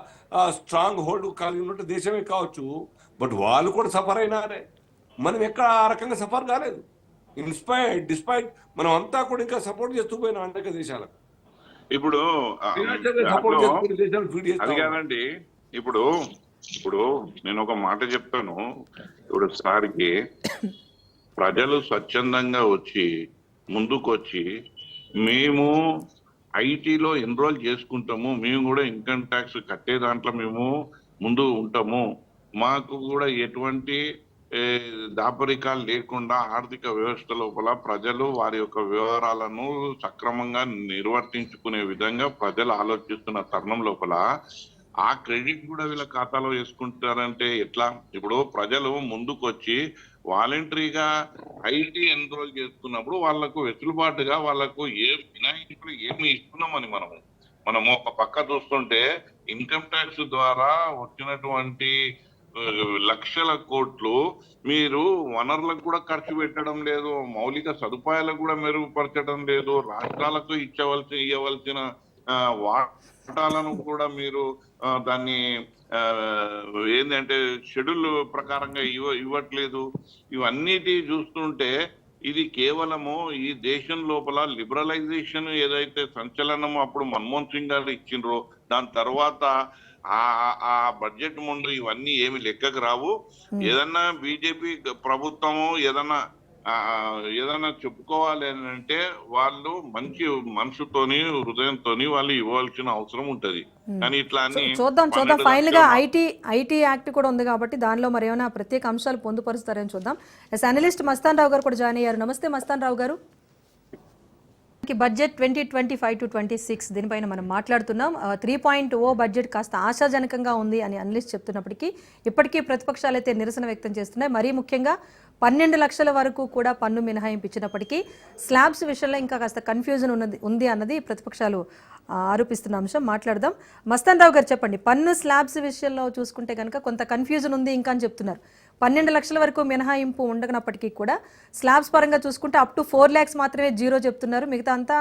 స్ట్రాంగ్ హోల్డ్ కలిగి ఉన్నట్టు దేశమే కావచ్చు, బట్ వాళ్ళు కూడా సఫర్ అయినారే. మనం ఎక్కడ ఆ రకంగా సఫర్ కాలేదు. డిస్పైట్ మనం అంతా కూడా ఇంకా సపోర్ట్ చేస్తూ పోయినా అనేక దేశాలకు. ఇప్పుడు అది కాదండి, ఇప్పుడు నేను ఒక మాట చెప్తాను. ఇప్పుడు సార్కి ప్రజలు స్వచ్ఛందంగా వచ్చి ముందుకొచ్చి మేము ఐటీలో ఎన్రోల్ చేసుకుంటాము, మేము కూడా ఇన్కమ్ ట్యాక్స్ కట్టే దాంట్లో మేము ముందు ఉంటాము, మాకు కూడా ఎటువంటి దాపరికాలు లేకుండా ఆర్థిక వ్యవస్థ లోపల ప్రజలు వారి యొక్క వ్యవహారాలను సక్రమంగా నిర్వర్తించుకునే విధంగా ప్రజలు ఆలోచిస్తున్న తరుణం లోపల ఆ క్రెడిట్ కూడా వీళ్ళ ఖాతాలో వేసుకుంటారంటే ఎట్లా? ఇప్పుడు ప్రజలు ముందుకొచ్చి వాలంటరీగా ఐటీ ఎన్రోల్ చేసుకున్నప్పుడు వాళ్లకు వెసులుబాటుగా వాళ్లకు ఏ వినాయకులు ఏమి ఇస్తున్నామని మనము ఒక పక్క చూస్తుంటే ఇన్కమ్ ట్యాక్స్ ద్వారా వచ్చినటువంటి లక్షల కోట్లు మీరు వనరులకు కూడా ఖర్చు పెట్టడం లేదు, మౌలిక సదుపాయాలకు కూడా మెరుగుపరచడం లేదు, రాష్ట్రాలకు ఇవ్వవలసిన వాటాలను కూడా మీరు దాన్ని ఏంటంటే షెడ్యూల్ ప్రకారంగా ఇవ్వట్లేదు. ఇవన్నిటి చూస్తుంటే ఇది కేవలము ఈ దేశం లోపల లిబరలైజేషన్ ఏదైతే సంచలనం అప్పుడు మన్మోహన్ సింగ్ గారు ఇచ్చిండ్రో దాని తర్వాత ఆ బడ్జెట్ ముందు ఇవన్నీ ఏమి లెక్కకు రావు. ఏదన్నా బీజేపీ ప్రభుత్వము ఏదన్నా చెప్పుకోవాలి అని అంటే వాళ్ళు మంచి మనసుతోని హృదయంతోని వాళ్ళు ఇవ్వాల్సిన అవసరం ఉంటది. కానీ ఇట్లా చూద్దాం ఫైనల్ గా ఐటీ యాక్ట్ కూడా ఉంది కాబట్టి దానిలో మరి ఏమైనా ప్రత్యేక అంశాలు పొందుపరుస్తారని చూద్దాం. అనలిస్ట్ మస్తాన్ రావు గారు కూడా జాయిన్ అయ్యారు. నమస్తే మస్తాన్ రావు గారు. బడ్జెట్ 2025 to 26 దీనిపైన మనం మాట్లాడుతున్నాం. 3.0 బడ్జెట్ కాస్త ఆశాజనకంగా ఉంది అని అనలిస్ట్ చెప్తున్నప్పటికీ ఇప్పటికీ ప్రతిపక్షాలు అయితే నిరసన వ్యక్తం చేస్తున్నాయి. మరీ ముఖ్యంగా 12 లక్షల వరకు కూడా పన్ను మినహాయింపు ఇచ్చినప్పటికీ స్లాబ్స్ విషయంలో ఇంకా కాస్త కన్ఫ్యూజన్ ఉంది అన్నది ప్రతిపక్షాలు ఆరోపిస్తున్న అంశం. మాట్లాడదాం. మస్తాన్ రావు గారు చెప్పండి, పన్ను స్లాబ్స్ విషయంలో చూసుకుంటే కనుక కొంత కన్ఫ్యూజన్ ఉంది ఇంకా అని చెప్తున్నారు. 12 లక్షల వరకు మినహాయింపు ఉండనప్పటికీ కూడా స్లాబ్స్ పరంగా చూసుకుంటే అప్ టు 4 lakhs మాత్రమే జీరో చెప్తున్నారు, మిగతా అంతా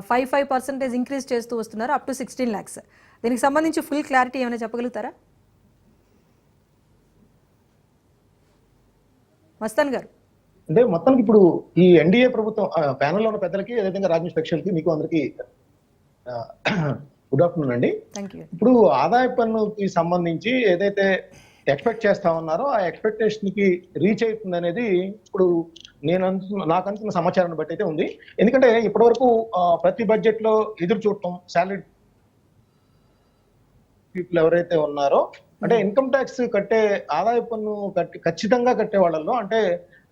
5% ఇంక్రీజ్ చేస్తూ వస్తున్నారు అప్ టు 16 lakhs. దీనికి సంబంధించి ఫుల్ క్లారిటీ ఏమైనా చెప్పగలుగుతారా మస్తాన్ గారు? అంటే మొత్తానికి ఇప్పుడు ఈ ఎన్డీఏ ప్రభుత్వం ప్యానెల్లో ఉన్న పెద్దలకి, అదేవిధంగా రాజేష్ పక్షులకి, మీకు అందరికి గుడ్ ఆఫ్టర్నూన్ అండి. ఇప్పుడు ఆదాయ పన్నుకి సంబంధించి ఏదైతే ఎక్స్పెక్ట్ చేస్తా ఉన్నారో ఆ ఎక్స్పెక్టేషన్ కి రీచ్ అవుతుంది అనేది ఇప్పుడు నాకు అంటున్న సమాచారాన్ని బట్టి అయితే ఉంది. ఎందుకంటే ఇప్పటివరకు ప్రతి బడ్జెట్ లో ఎదురు చూడటం శాలరీ పీపుల్ ఎవరైతే ఉన్నారో, అంటే ఇన్కమ్ ట్యాక్స్ కట్టే, ఆదాయ పన్ను ఖచ్చితంగా కట్టే వాళ్ళలో, అంటే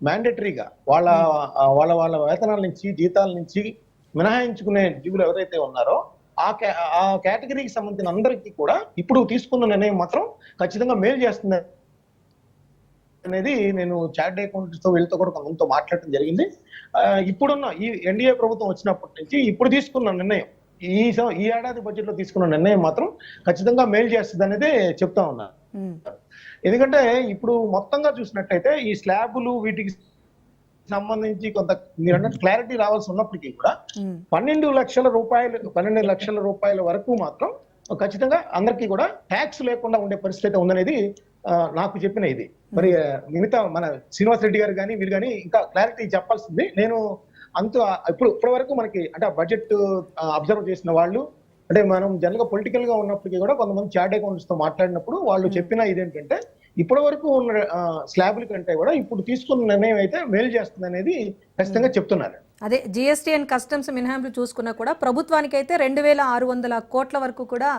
మ్యాండేటరీగా వాళ్ళ వేతనాల నుంచి, జీతాల నుంచి మినహాయించుకునే జీవులు ఎవరైతే ఉన్నారో ఆ కేటగిరీకి సంబంధించిన అందరికీ కూడా ఇప్పుడు తీసుకున్న నిర్ణయం మాత్రం ఖచ్చితంగా మేలు చేస్తుంది అనేది నేను చార్ట్ అకౌంట్స్ తో వీళ్ళతో కూడా కొంతమందితో మాట్లాడటం జరిగింది. ఇప్పుడున్న ఈ ఎన్డీఏ ప్రభుత్వం వచ్చినప్పటి నుంచి ఇప్పుడు తీసుకున్న నిర్ణయం, ఈ ఏడాది బడ్జెట్ లో తీసుకున్న నిర్ణయం మాత్రం ఖచ్చితంగా మేలు చేస్తుంది అనేది చెప్తా ఉన్నా. ఎందుకంటే ఇప్పుడు మొత్తంగా చూసినట్టయితే ఈ స్లాబులు వీటికి సంబంధించి కొంత మీరు అన్నట్టు క్లారిటీ రావాల్సి ఉన్నప్పటికీ కూడా 12 లక్షల రూపాయల వరకు మాత్రం ఖచ్చితంగా అందరికీ కూడా ట్యాక్స్ లేకుండా ఉండే పరిస్థితి ఉందనేది నాకు చెప్పిన ఇది. మరి మిగతా మన శ్రీనివాస్ రెడ్డి గారు కానీ వీళ్ళు కానీ ఇంకా క్లారిటీ చెప్పాల్సింది. నేను ఇప్పటి వరకు మనకి అంటే బడ్జెట్ అబ్జర్వ్ చేసిన వాళ్ళు, అంటే మనం జనరల్గా పొలిటికల్ గా ఉన్నప్పటికీ కూడా కొంతమంది చార్ట్ అకౌంట్స్ తో మాట్లాడినప్పుడు వాళ్ళు చెప్పిన ఇదేంటంటే ఇప్పటి వరకు ఉన్న స్లాబుల కంటే కూడా ఇప్పుడు తీసుకున్న నిర్ణయం అయితే మేలు చేస్తుంది అనేది ఖచ్చితంగా చెప్తున్నారు. అదే జిఎస్టీ అండ్ కస్టమ్స్ మినహాయింపులు చూసుకున్నా కూడా ప్రభుత్వానికి అయితే 2600 కోట్ల వరకు కూడా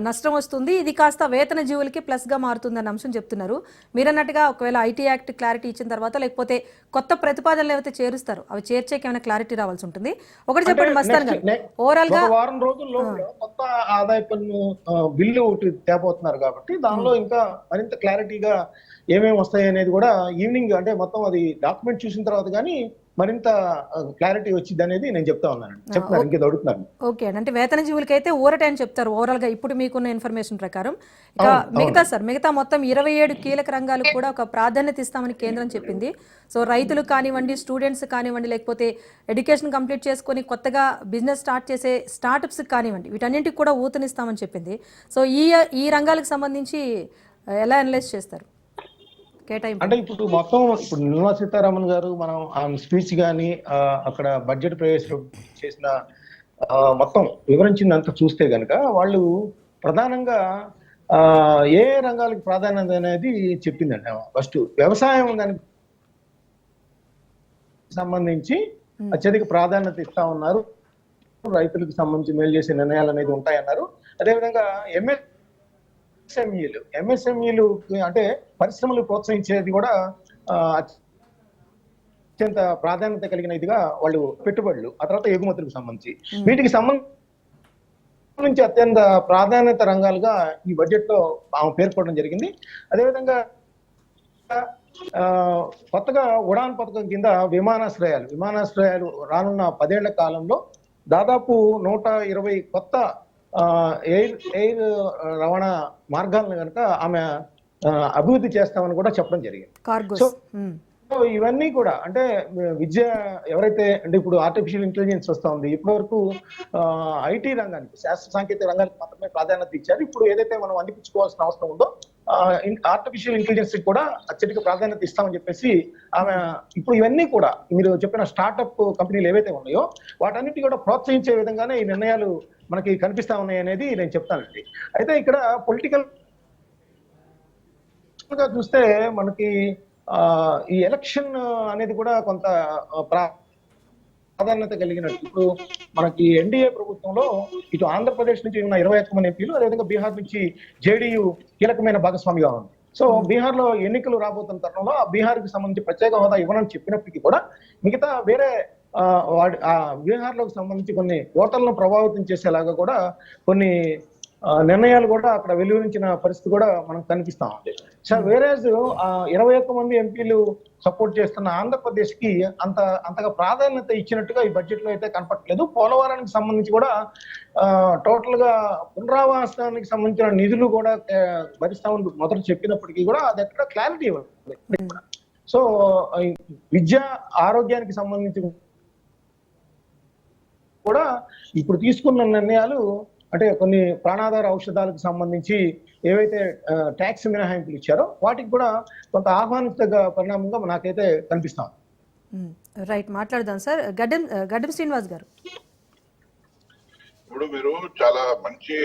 నష్టం వస్తుంది. ఇది కాస్త వేతన జీవులకి ప్లస్ గా మారుతుందన్న అంశం చెప్తున్నారు. మీరన్నట్టుగా ఒకవేళ ఐటీ యాక్ట్ క్లారిటీ ఇచ్చిన తర్వాత లేకపోతే కొత్త ప్రతిపాదనలు ఏవైతే చేరుస్తారో అవి చేర్చేకి ఏమైనా క్లారిటీ రావాల్సి ఉంటుంది. ఒకటి చెప్పండి మస్తాన్ గారు, ఓవరాల్ గా వారం రోజుల్లో కొత్త ఆదాయ పన్ను బిల్లు ఒకటి తేపోతున్నారు కాబట్టి దానిలో ఇంకా మరింత క్లారిటీగా ఏమేమి వస్తాయి అనేది కూడా ఈవినింగ్ అంటే మొత్తం అది డాక్యుమెంట్ చూసిన తర్వాత కానీ మరింత క్లారిటీ వచ్చింది అనేది నేను చెప్తా ఉన్నాను. చెప్తున్నారు ఇంకేదో అడుగుతున్నారు. ఓకే అండి, అంటే వేతన జీవులకి అయితే ఊరట అని చెప్తారు ఓవరాల్ గా ఇప్పుడు మీకున్న ఇన్ఫర్మేషన్ ప్రకారం. ఇక మిగతా మొత్తం 27 కీలక రంగాలకు కూడా ఒక ప్రాధాన్యత ఇస్తామని కేంద్రం చెప్పింది. సో రైతులు కానివ్వండి, స్టూడెంట్స్ కానివ్వండి, లేకపోతే ఎడ్యుకేషన్ కంప్లీట్ చేసుకొని కొత్తగా బిజినెస్ స్టార్ట్ చేసే స్టార్టప్స్ కానివ్వండి, వీటన్నింటికి కూడా ఊతనిస్తామని చెప్పింది. సో ఈ రంగాలకు సంబంధించి ఎలా అనలైజ్ చేస్తారు? అంటే ఇప్పుడు మొత్తం ఇప్పుడు నిర్మలా సీతారామన్ గారు మనం ఆమె స్పీచ్ కానీ అక్కడ బడ్జెట్ ప్రవేశం చేసిన మొత్తం వివరించిందంతా చూస్తే గనక వాళ్ళు ప్రధానంగా ఏ రంగాలకు ప్రాధాన్యత అనేది చెప్పిందండి. ఫస్ట్ వ్యవసాయం దానికి సంబంధించి అత్యధిక ప్రాధాన్యత ఇస్తా ఉన్నారు. రైతులకు సంబంధించి మేలు చేసే నిర్ణయాలు అనేది ఉంటాయన్నారు. అదేవిధంగా ఎంఎస్ఎంఈలు అంటే పరిశ్రమలు ప్రోత్సహించేది కూడా అత్యంత ప్రాధాన్యత కలిగిన ఇదిగా వాళ్ళు పెట్టుబడులు, ఆ తర్వాత ఎగుమతులకు సంబంధించి వీటికి సంబంధించి అత్యంత ప్రాధాన్యత రంగాలుగా ఈ బడ్జెట్ లో ఆమె పేర్కొనడం జరిగింది. అదేవిధంగా కొత్తగా ఉడాన్ పథకం కింద విమానాశ్రయాలు రానున్న 10 ఏళ్ల కాలంలో దాదాపు 120 కొత్త ఎయిర్ రవాణా మార్గాలను కనుక ఆమె అభివృద్ధి చేస్తామని కూడా చెప్పడం జరిగింది. సో ఇవన్నీ కూడా అంటే విద్య ఎవరైతే అంటే ఇప్పుడు ఆర్టిఫిషియల్ ఇంటెలిజెన్స్ వస్తా ఉంది, ఇప్పటి వరకు ఐటీ రంగానికి, శాస్త్ర సాంకేతిక రంగానికి మాత్రమే ప్రాధాన్యత ఇచ్చారు. ఇప్పుడు ఏదైతే మనం అందిపుచ్చుకోవాల్సిన అవసరం ఉందో ఆర్టిఫిషియల్ ఇంటెలిజెన్స్ కూడా అత్యధిక ప్రాధాన్యత ఇస్తామని చెప్పేసి ఆమె ఇప్పుడు ఇవన్నీ కూడా మీరు చెప్పిన స్టార్ట్అప్ కంపెనీలు ఏవైతే ఉన్నాయో వాటన్నిటి కూడా ప్రోత్సహించే విధంగానే ఈ నిర్ణయాలు మనకి కనిపిస్తా ఉన్నాయి అనేది నేను చెప్తానండి. అయితే ఇక్కడ పొలిటికల్ గా చూస్తే మనకి ఈ ఎలక్షన్ అనేది కూడా కొంత ప్రాధాన్యత కలిగినట్టు. ఇప్పుడు మనకి ఎన్డీఏ ప్రభుత్వంలో ఇటు ఆంధ్రప్రదేశ్ నుంచి ఉన్న 21 మంది ఎంపీలు, అదేవిధంగా బీహార్ నుంచి జేడీయూ కీలకమైన భాగస్వామిగా ఉంది. సో బీహార్ లో ఎన్నికలు రాబోతున్న తరుణంలో ఆ బీహార్ కి సంబంధించి ప్రత్యేక హోదా ఇవ్వనని చెప్పినప్పటికీ కూడా మిగతా వేరే బీహార్ లోకి సంబంధించి కొన్ని ఓటర్లను ప్రభావితం చేసేలాగా కూడా కొన్ని నిర్ణయాలు కూడా అక్కడ వెలువరించిన పరిస్థితి కూడా మనకు కనిపిస్తా ఉంది. సో వేరేజ్ 21 మంది ఎంపీలు సపోర్ట్ చేస్తున్న ఆంధ్రప్రదేశ్ కి అంతగా ప్రాధాన్యత ఇచ్చినట్టుగా ఈ బడ్జెట్ లో అయితే కనపడలేదు. పోలవరానికి సంబంధించి కూడా టోటల్ గా పునరావాసానికి సంబంధించిన నిధులు కూడా భరిస్తామని మొదట చెప్పినప్పటికీ కూడా అది ఎక్కడ క్లారిటీ ఇవ్వలేదు. సో విద్య, ఆరోగ్యానికి సంబంధించి కూడా ఇప్పుడు తీసుకున్న నిర్ణయాలు అంటే కొన్ని ప్రాణాధార ఔషధాలకు సంబంధించి ఏవైతే ట్యాక్స్ మినహాయింపులు ఇచ్చారో వాటికి కూడా కొంత ఆహ్వానించదగ్గ పరిణామంగా నాకైతే కనిపిస్తాం. రైట్, మాట్లాడదాం సార్. గడ్డం శ్రీనివాస్ గారు, ఇప్పుడు మీరు చాలా మంచి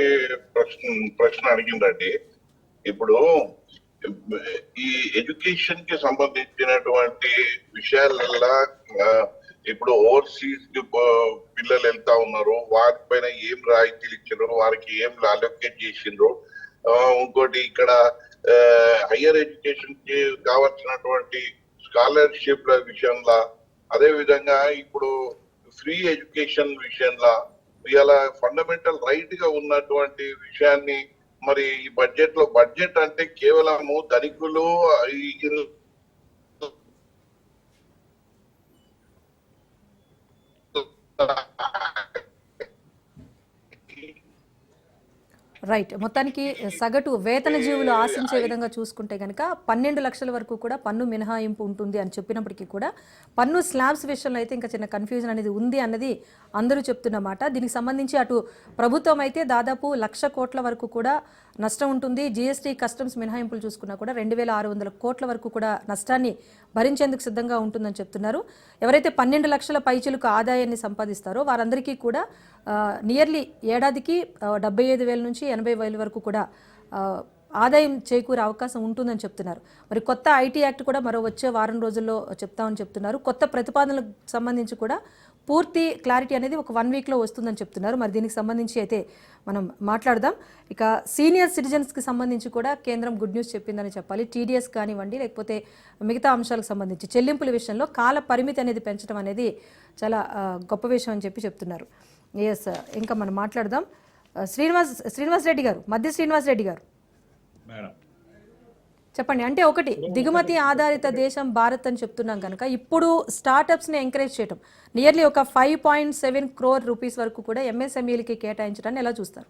ప్రశ్న అడిగిందండి. ఇప్పుడు ఈ ఎడ్యుకేషన్ కి సంబంధించినటువంటి విషయాలల్లా ఇప్పుడు ఓవర్సీస్ పిల్లలు వెళ్తా ఉన్నారు, వారిపైన ఏం రాయితీలు ఇచ్చారు, వారికి ఏం అలొకేట్ చేసిండ్రు, ఇంకోటి ఇక్కడ హయ్యర్ ఎడ్యుకేషన్ కి కావాల్సినటువంటి స్కాలర్షిప్ల విషయంలో, అదే విధంగా ఇప్పుడు ఫ్రీ ఎడ్యుకేషన్ విషయంలో ఇలా ఫండమెంటల్ రైట్ గా ఉన్నటువంటి విషయాన్ని మరి ఈ బడ్జెట్ అంటే కేవలము ధనికులు రైట్. మొత్తానికి సగటు వేతన జీవులు ఆశించే విధంగా చూసుకుంటే కనుక 12 లక్షల వరకు కూడా పన్ను మినహాయింపు ఉంటుంది అని చెప్పినప్పటికీ కూడా పన్ను స్లాబ్స్ విషయంలో అయితే ఇంకా చిన్న కన్ఫ్యూజన్ అనేది ఉంది అన్నది అందరూ చెప్తున్నమాట. దీనికి సంబంధించి అటు ప్రభుత్వం అయితే దాదాపు 1,00,000 కోట్ల వరకు కూడా నష్టం ఉంటుంది. జీఎస్టీ కస్టమ్స్ మినహాయింపులు చూసుకున్నా కూడా 2,600 కోట్ల వరకు కూడా నష్టాన్ని భరించేందుకు సిద్ధంగా ఉంటుందని చెప్తున్నారు. ఎవరైతే 12 లక్షల పైచిలుకు ఆదాయాన్ని సంపాదిస్తారో వారందరికీ కూడా నియర్లీ ఏడాదికి 75,000 నుంచి 80,000 వరకు కూడా ఆదాయం చేకూరే అవకాశం ఉంటుందని చెప్తున్నారు. మరి కొత్త ఐటీ యాక్ట్ కూడా మరో వచ్చే వారం రోజుల్లో చెప్తామని చెప్తున్నారు. కొత్త ప్రతిపాదనలకు సంబంధించి కూడా పూర్తి క్లారిటీ అనేది ఒక 1 వీక్లో వస్తుందని చెప్తున్నారు. మరి దీనికి సంబంధించి అయితే మనం మాట్లాడదాం. ఇక సీనియర్ సిటిజన్స్కి సంబంధించి కూడా కేంద్రం గుడ్ న్యూస్ చెప్పిందని చెప్పాలి. టీడీఎస్ కానివ్వండి లేకపోతే మిగతా అంశాలకు సంబంధించి చెల్లింపుల విషయంలో కాల పరిమితి అనేది పెంచడం అనేది చాలా గొప్ప విషయం అని చెప్తున్నారు. ఎస్, ఇంకా మనం మాట్లాడదాం. శ్రీనివాస్ రెడ్డి గారు, మధ్య శ్రీనివాస్ రెడ్డి గారు చెప్పండి. అంటే ఒకటి దిగుమతి ఆధారిత దేశం భారత్ అని చెప్తున్నాం కనుక ఇప్పుడు స్టార్టప్స్ని ఎంకరేజ్ చేయడం నియర్లీ ఒక 5.7 crore రూపీస్ వరకు కూడా ఎంఎస్ఎంఈలకి కేటాయించడాన్ని ఎలా చూస్తారు?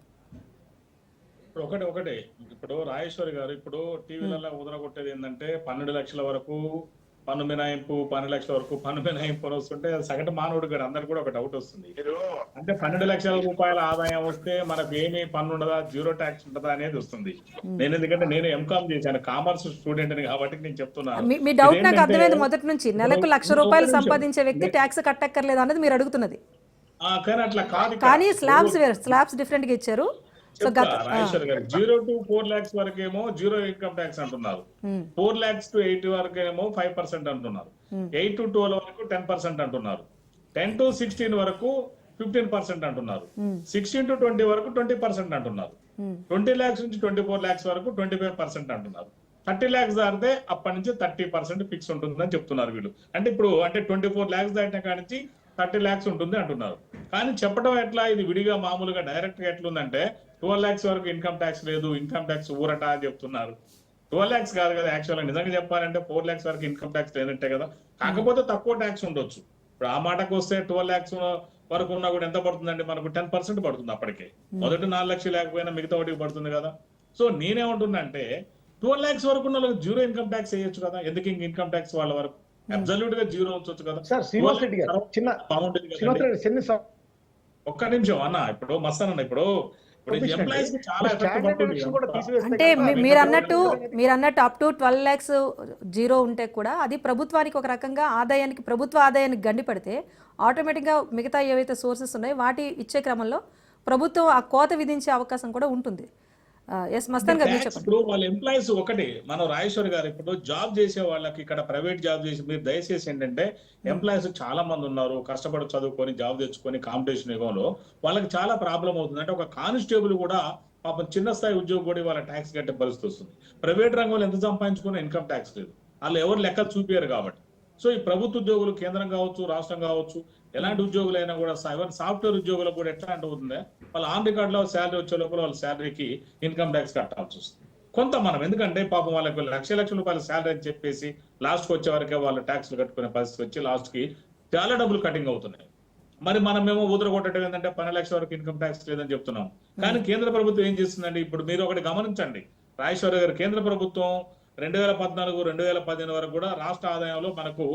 ఇప్పుడు రాజేశ్వరి గారు ఇప్పుడు టీవీలలో ఉదరగొట్టేది ఏంటంటే 12 లక్షల వరకు పన్ను మినహాయింపు, 12 లక్షల వరకు పన్ను మినహాయింపు వస్తుంటే సగటు మానవుడు గారు అందరు కూడా ఒక డౌట్ వస్తుంది. అంటే 12 లక్షల రూపాయల ఆదాయం వస్తే మనకు ఏమి పన్ను ఉండదా, జీరో ట్యాక్స్ ఉంటుందా అనేది వస్తుంది. నేను ఎందుకంటే నేను ఎంకామ్ చేశాను, కామర్స్ స్టూడెంట్ కాబట్టి నేను చెప్తున్నాను. మీ డౌట్ నాకు అర్థమైంది మొదటి నుంచి. నెలకు 1,00,000 రూపాయలు సంపాదించే వ్యక్తి ట్యాక్స్ కట్టక్కర్లేదు అన్నది మీరు అడుగుతున్నది. కానీ అట్లా కాదు, కానీ స్లాబ్స్ డిఫరెంట్ గా ఇచ్చారు. 0 to 4 lakhs వరకేమో జీరో ఇన్కమ్ ట్యాక్స్ అంటున్నారు, 4 lakhs to 8 వరకేమో 5% అంటున్నారు, 8 to 12 వరకు 10% అంటున్నారు, 10 to 16 వరకు 15% అంటున్నారు, 16 to 20 వరకు 20% అంటున్నారు, 20 lakhs నుంచి 24 lakhs వరకు 25% అంటున్నారు, 30 lakhs దాటితే అప్పటి నుంచి 30% ఫిక్స్ ఉంటుందని చెప్తున్నారు వీళ్ళు. అంటే ఇప్పుడు 24 lakhs దాటిన కాడి నుంచి 30 lakhs ఉంటుంది అంటున్నారు. కానీ చెప్పడం ఎట్లా, ఇది విడిగా మామూలుగా డైరెక్ట్ గా ఎట్లుందంటే 12 lakhs వరకు ఇన్కమ్ ట్యాక్స్ లేదు, ఇన్కమ్ ట్యాక్స్ ఊరట అని చెప్తున్నారు. 12 lakhs కాదు కదా యాక్చువల్ గా, నిజంగా చెప్పాలంటే 4 lakhs వరకు ఇన్కమ్ ట్యాక్స్ లేనట్టే కదా. కాకపోతే తక్కువ ట్యాక్స్ ఉండొచ్చు. ఇప్పుడు ఆ మాటకు వస్తే 12 lakhs వరకు ఉన్నా కూడా ఎంత పడుతుందండి మనకు? 10% పడుతుంది అప్పటికే. మొదటి 4 లక్షలు లేకపోయినా మిగతా వాటికి పడుతుంది కదా. సో నేనేమంటున్నా అంటే 12 lakhs వరకు ఉన్న వాళ్ళకి జీరో ఇన్కమ్ ట్యాక్స్ వేయొచ్చు కదా. ఎందుకు ఇన్కమ్ ట్యాక్స్ వాళ్ళ వరకు అబ్సల్యూట్ గా జీరో ఉంచొచ్చు కదా. ఒక్క నిమిషం అన్న, ఇప్పుడు మస్తానన్న, ఇప్పుడు ఎంప్లాయీస్ కి చాలా అంటే మీరు అన్నట్టు అప్ టు 12 lakhs జీరో ఉంటే కూడా అది ప్రభుత్వానికి ఒక రకంగా ఆదాయానికి, ప్రభుత్వ ఆదాయానికి గండి పడితే ఆటోమేటిక్గా మిగతా ఏవైతే సోర్సెస్ ఉన్నాయో వాటి ఇచ్చే క్రమంలో ప్రభుత్వం ఆ కోత విధించే అవకాశం కూడా ఉంటుంది. ఇప్పుడు వాళ్ళ ఎంప్లాయీస్ ఒకటి మనం రాజేశ్వరి గారు ఇప్పుడు జాబ్ చేసే వాళ్ళకి ఇక్కడ ప్రైవేట్ జాబ్ చేసి మీరు దయచేసి ఏంటంటే ఎంప్లాయీస్ చాలా మంది ఉన్నారు, కష్టపడి చదువుకొని జాబ్ తెచ్చుకొని కాంపిటీషన్ యుగంలో వాళ్ళకి చాలా ప్రాబ్లం అవుతుంది. అంటే ఒక కానిస్టేబుల్ కూడా పాపం చిన్న స్థాయి ఉద్యోగం కూడా వాళ్ళ ట్యాక్స్ కట్టే పరిస్థితి వస్తుంది. ప్రైవేట్ రంగంలో ఎంత సంపాదించుకున్నా ఇన్కమ్ ట్యాక్స్ లేదు, వాళ్ళు ఎవరు లెక్క చూపారు కాబట్టి. సో ఈ ప్రభుత్వ ఉద్యోగులు కేంద్రం కావచ్చు, రాష్ట్రం కావచ్చు, ఎలాంటి ఉద్యోగులైనా కూడా సాఫ్ట్వేర్ ఉద్యోగులకు కూడా ఎట్లా అవుతుంది, వాళ్ళ ఆన్ రికార్డ్ లో శాలరీ వచ్చే లోపల వాళ్ళ శాలరీకి ఇన్కమ్ ట్యాక్స్ కట్టాల్సి వస్తుంది కొంత. మనం ఎందుకంటే పాపం వాళ్ళకి లక్షల రూపాయల శాలరీ అని చెప్పేసి లాస్ట్ కి వచ్చే వరకే వాళ్ళు ట్యాక్స్లు కట్టుకునే పరిస్థితి వచ్చి లాస్ట్ కి చాలా డబ్బులు కటింగ్ అవుతున్నాయి. మరి మనమేమో ఊదరగొట్టడం ఏంటంటే 12 లక్షల వరకు ఇన్కమ్ ట్యాక్స్ లేదని చెప్తున్నాం. కానీ కేంద్ర ప్రభుత్వం ఏం చేస్తుందండి, ఇప్పుడు మీరు ఒకటి గమనించండి రాజేశ్వరి గారు, కేంద్ర ప్రభుత్వం 2014, 2015 వరకు కూడా రాష్ట్ర ఆదాయంలో మనకు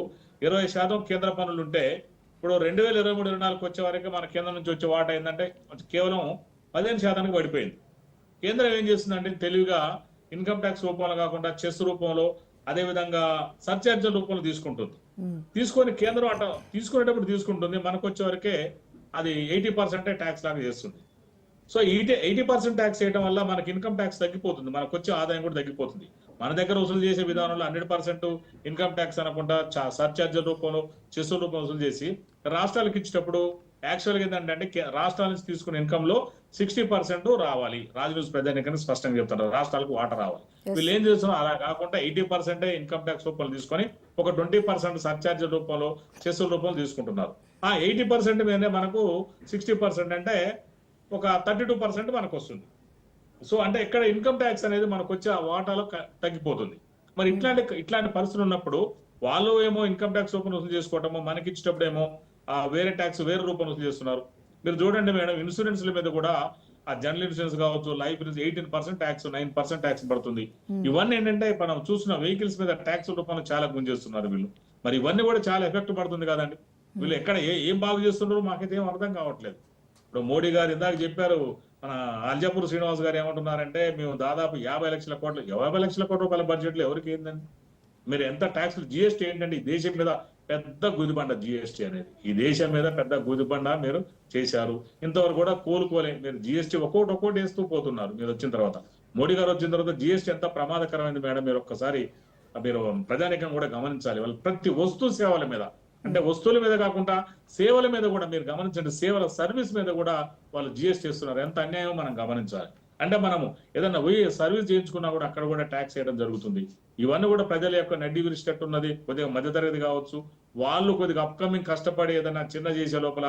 20% కేంద్ర పన్నులు ఉంటే ఇప్పుడు 2023-24 వచ్చే వరకు మన కేంద్రం నుంచి వచ్చే వాటా ఏంటంటే కేవలం 15% పడిపోయింది. కేంద్రం ఏం చేస్తుందంటే తెలివిగా ఇన్కమ్ ట్యాక్స్ రూపంలో కాకుండా చెస్ రూపంలో, అదే విధంగా సర్చార్జీల రూపంలో తీసుకుంటుంది. తీసుకొని కేంద్రం అట తీసుకునేటప్పుడు తీసుకుంటుంది, మనకు వచ్చే వరకే అది 80% ట్యాక్స్ లాగా చేస్తుంది. సో 80% ట్యాక్స్ చేయడం వల్ల మనకి ఇన్కమ్ ట్యాక్స్ తగ్గిపోతుంది, మనకు వచ్చే ఆదాయం కూడా తగ్గిపోతుంది. మన దగ్గర వసూలు చేసే విధానంలో 100% ఇన్కమ్ ట్యాక్స్ అనకుండా సర్చార్జీల రూపంలో, చెస్ రూపంలో వసూలు చేసి రాష్ట్రాలకు ఇచ్చేటప్పుడు యాక్చువల్గా ఏంటంటే రాష్ట్రాల నుంచి తీసుకున్న ఇన్కమ్ లో 60% రావాలి. రాజు న్యూస్ ప్రజానికని స్పష్టంగా చెప్తారు, రాష్ట్రాలకు వాటా రావాలి. వీళ్ళు ఏం చేస్తున్నారు, అలా కాకుండా 80% ఇన్కమ్ ట్యాక్స్ రూపంలో తీసుకొని ఒక 20% సర్చార్జీల రూపంలో, చెస్ రూపంలో తీసుకుంటున్నారు. ఆ 80% మీదనే మనకు 60% అంటే ఒక 32% మనకు వస్తుంది. సో అంటే ఇక్కడ ఇన్కమ్ ట్యాక్స్ అనేది మనకు వచ్చే వాటాలో తగ్గిపోతుంది. మరి ఇట్లాంటి పరిస్థితులు ఉన్నప్పుడు వాళ్ళు ఏమో ఇన్కమ్ ట్యాక్స్ రూపంలో వసూలు చేసుకోవటమో, మనకి ఇచ్చేటప్పుడు ఏమో వేరే ట్యాక్స్ వేరే రూపంలో వసూలు చేస్తున్నారు. మీరు చూడండి మేడం, ఇన్సూరెన్స్ల మీద కూడా ఆ జనరల్ ఇన్సూరెన్స్ కావచ్చు, లైఫ్ ఇన్సూరెన్స్ 18% ట్యాక్స్, 9% ట్యాక్స్ పడుతుంది. ఇవన్నీ ఏంటంటే మనం చూసిన వెహికల్స్ మీద ట్యాక్స్ రూపంలో చాలా గుంజేస్తున్నారు వీళ్ళు. మరి ఇవన్నీ కూడా చాలా ఎఫెక్ట్ పడుతుంది కదండి. వీళ్ళు ఎక్కడ ఏం బాగు చేస్తున్నారో మాకైతే ఏం అర్థం కావట్లేదు. ఇప్పుడు మోడీ గారు ఇందాక చెప్పారు, మన అల్జాపూర్ శ్రీనివాస్ గారు ఏమంటున్నారంటే మేము దాదాపు 50 లక్షల కోట్ల రూపాయల బడ్జెట్ లో ఎవరికి ఏందండి? మీరు ఎంత ట్యాక్స్, జిఎస్టీ ఏంటంటే ఈ దేశం మీద పెద్ద గుదిబండ జిఎస్టీ అనేది. ఈ దేశం మీద పెద్ద గుదిబండ మీరు చేశారు. ఇంతవరకు కూడా కోలుకోలే. మీరు జిఎస్టీ ఒక్కోటి వేస్తూ పోతున్నారు. మీరు వచ్చిన తర్వాత, మోడీ గారు వచ్చిన తర్వాత జిఎస్టీ ఎంత ప్రమాదకరమైంది మేడం, మీరు ఒక్కసారి మీరు ప్రజానికం కూడా గమనించాలి. వాళ్ళు ప్రతి వస్తు సేవల మీద, అంటే వస్తువుల మీద కాకుండా సేవల మీద కూడా మీరు గమనించండి, సేవల సర్వీస్ మీద కూడా వాళ్ళు జిఎస్టీ చేస్తున్నారు. ఎంత అన్యాయం మనం గమనించాలి. అంటే మనము ఏదన్నా పోయి సర్వీస్ చేయించుకున్నా కూడా అక్కడ కూడా ట్యాక్స్ చేయడం జరుగుతుంది. ఇవన్నీ కూడా ప్రజల యొక్క నడ్డి విరిచేటట్టు ఉన్నది. కొద్దిగా మధ్యతరగతి కావచ్చు, వాళ్ళు కొద్దిగా అప్కమింగ్ కష్టపడి ఏదైనా చిన్న చేసే లోపల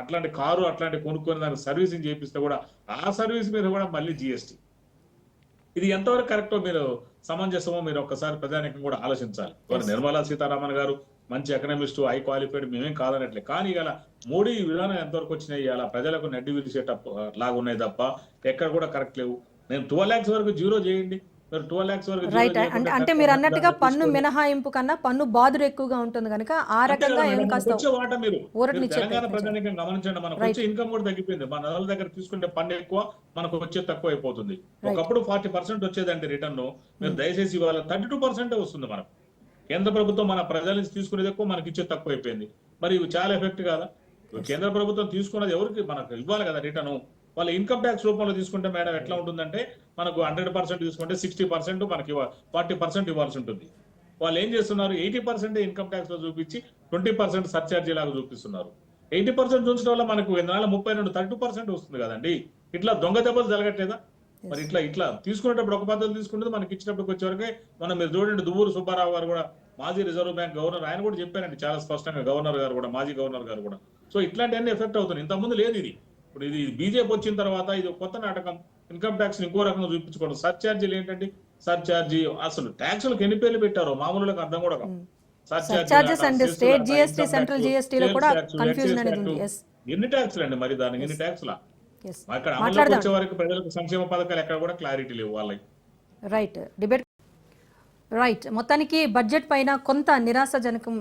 అట్లాంటి కారు అట్లాంటి కొనుక్కొని దానికి సర్వీసింగ్ చేపిస్తే కూడా ఆ సర్వీస్ మీద కూడా మళ్ళీ జిఎస్టీ. ఇది ఎంతవరకు కరెక్టో మీరు సమంజసమో మీరు ఒక్కసారి ప్రజానికం కూడా ఆలోచించాలి. నిర్మలా సీతారామన్ గారు మంచి ఎకనామిస్ట్, హై క్వాలిఫైడ్, మేమేం కాదనట్లే. కానీ ఇవాళ మోడీ విధానం ఎంతవరకు వచ్చినాయి, ఇలా ప్రజలకు నడ్డి విరిచేటప్పు లాగా ఉన్నాయి తప్ప ఎక్కడ కూడా కరెక్ట్ లేవు. నేను 12 lakhs వరకు జీరో చేయండి, మీరు 12 lakhs వరకు రైట్. అంటే మీరు అన్నట్టుగా పన్ను మినహాయింపు కన్నా పన్ను బాదుడు ఎక్కువగా ఉంటుంది కనుక ఆ రకంగా ఏం కాస్త వచ్చే వాట మీరు తెలంగాణ ప్రజానికం గమనించండి. మనకు వచ్చే ఇన్కమ్ కూడా తగ్గిపోయింది. మన నదుల దగ్గర తీసుకుంటే పన్ను ఎక్కువ, మనకు వచ్చే తక్కువ అయిపోతుంది. ఒకప్పుడు 40% వచ్చేదండి రిటర్న్, మీరు దయచేసి ఇవాళ 32% వస్తుంది మనకు. కేంద్ర ప్రభుత్వం మన ప్రజల నుంచి తీసుకునేది ఎక్కువ, మనకి ఇచ్చే తక్కువ అయిపోయింది. మరి ఇవి చాలా ఎఫెక్ట్ కాదా? కేంద్ర ప్రభుత్వం తీసుకున్నది ఎవరికి మనకు ఇవ్వాలి కదా రిటర్న్. వాళ్ళ ఇన్కమ్ ట్యాక్స్ రూపంలో తీసుకుంటే మేడం ఎట్లా ఉంటుందంటే, మనకు 100% తీసుకుంటే 60% మనకి 40% ఇవ్వాల్సి ఉంటుంది. వాళ్ళు ఏం చేస్తున్నారు, 80% ఇన్కమ్ ట్యాక్స్ లో చూపించి 20% సర్చార్జీ లాగా చూపిస్తున్నారు. 80% చూసిన వల్ల మనకు 32% వస్తుంది కదండి. ఇట్లా దొంగ దెబ్బలు జరగట్లేదా? మరి ఇట్లా తీసుకునేటప్పుడు ఒక పద్ధతి తీసుకుంటే మనకి ఇచ్చినప్పుడు వచ్చేవరకే మనం మీరు చూడండి, దువ్వూరు సుబ్బారావు గారు కూడా మాజీ రిజర్వ్ బ్యాంక్ గవర్నర్, ఆయన కూడా చెప్పారండి చాలా స్పష్టంగా, గవర్నర్ గారు కూడా, మాజీ గవర్నర్ గారు కూడా. సో ఇట్లాంటివన్నీ ఎఫెక్ట్ అవుతుంది. ఇంతకుముందు లేదు ఇది. ఇప్పుడు ఇది బీజేపీ వచ్చిన తర్వాత ఇది కొత్త నాటకం. ఇన్కమ్ ట్యాక్స్ ఇంకో రకంగా చూపించుకోవడం. సర్చార్జీలు ఏంటండి, సర్చార్జీ అసలు ట్యాక్స్లకు ఎన్ని పేర్లు పెట్టారో మామూలులకు అర్థం కూడా కాదు. Surcharges and state GST, central GST లో కూడా కన్ఫ్యూజన్ అనేది ఉంది. ఎన్ని ట్యాక్స్లు అండి మరి, దానికి ఎన్ని ట్యాక్స్లా? అక్కడ అమలులోకి వచ్చే వరకు ప్రజలకు సంక్షేమ పథకాలు ఎక్కడ కూడా క్లారిటీ లేవు వాళ్ళకి. రైట్. Debate right. మొత్తానికి బడ్జెట్ పైన కొంత నిరాశజనకం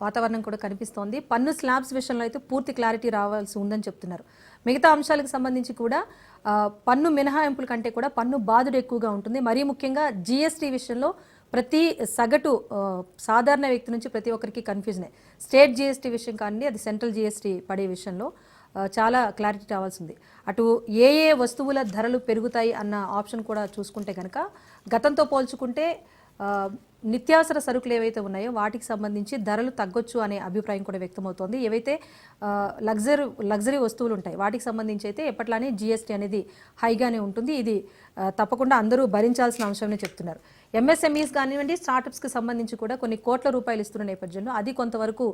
వాతావరణం కూడా కనిపిస్తోంది. పన్ను స్లాబ్స్ విషయంలో అయితే పూర్తి క్లారిటీ రావాల్సి ఉందని చెప్తున్నారు. మిగతా అంశాలకు సంబంధించి కూడా పన్ను మినహాయింపుల కంటే కూడా పన్ను బాదుడు ఎక్కువగా ఉంటుంది. మరీ ముఖ్యంగా జిఎస్టీ విషయంలో ప్రతి సగటు సాధారణ వ్యక్తి నుంచి ప్రతి ఒక్కరికి కన్ఫ్యూజనే. స్టేట్ జిఎస్టీ విషయం కానీ అది సెంట్రల్ జిఎస్టీ పడే విషయంలో చాలా క్లారిటీ రావాల్సింది. అటు ఏ వస్తువుల ధరలు పెరుగుతాయి అన్న ఆప్షన్ కూడా చూసుకుంటే కనుక గతంతో పోల్చుకుంటే నిత్యావసర సరుకులు ఏవైతే ఉన్నాయో వాటికి సంబంధించి ధరలు తగ్గొచ్చు అనే అభిప్రాయం కూడా వ్యక్తమవుతోంది. ఏవైతే లగ్జరీ వస్తువులు ఉంటాయి వాటికి సంబంధించి అయితే ఎప్పట్లానే జిఎస్టీ అనేది హైగానే ఉంటుంది. ఇది తప్పకుండా అందరూ భరించాల్సిన అంశమని చెప్తున్నారు. ఎంఎస్ఎంఈస్ కానివ్వండి, స్టార్టప్స్కి సంబంధించి కూడా కొన్ని కోట్ల రూపాయలు ఇస్తున్న నేపథ్యంలో అది కొంతవరకు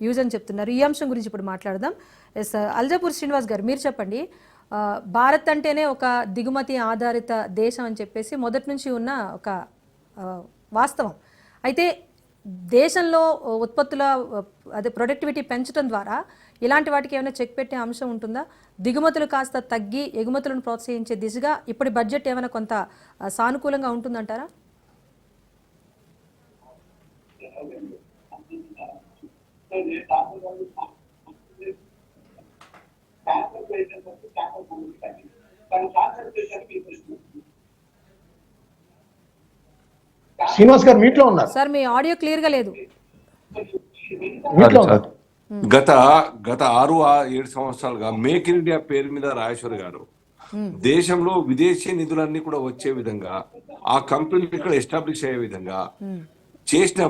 యూజ్ అని చెప్తున్నారు. ఈ అంశం గురించి ఇప్పుడు మాట్లాడదాం. ఎస్, అల్జాపూర్ శ్రీనివాస్ గారు మీరు చెప్పండి. భారత్ అంటేనే ఒక దిగుమతి ఆధారిత దేశం అని చెప్పేసి మొదటి నుంచి ఉన్న ఒక వాస్తవం. అయితే దేశంలో ఉత్పత్తుల ప్రొడక్టివిటీ పెంచడం ద్వారా ఇలాంటి వాటికి ఏమైనా చెక్ పెట్టే అంశం ఉంటుందా? దిగుమతులు కాస్త తగ్గి ఎగుమతులను ప్రోత్సహించే దిశగా ఇప్పటి బడ్జెట్ ఏమైనా కొంత సానుకూలంగా ఉంటుందంటారా? శ్రీనివాస్ గారు మీట్లో ఉన్నారు సార్, మీ ఆడియో క్లియర్ గా లేదు. మీట్లో ఉన్నారు. గత 6-7 సంవత్సరాలుగా మేక్ ఇన్ ఇండియా పేరు మీద రాజేశ్వర్ గారు దేశంలో విదేశీ నిధులన్నీ కూడా వచ్చే విధంగా, ఆ కంపెనీలు ఇక్కడ ఎస్టాబ్లిష్ అయ్యే విధంగా చేసిన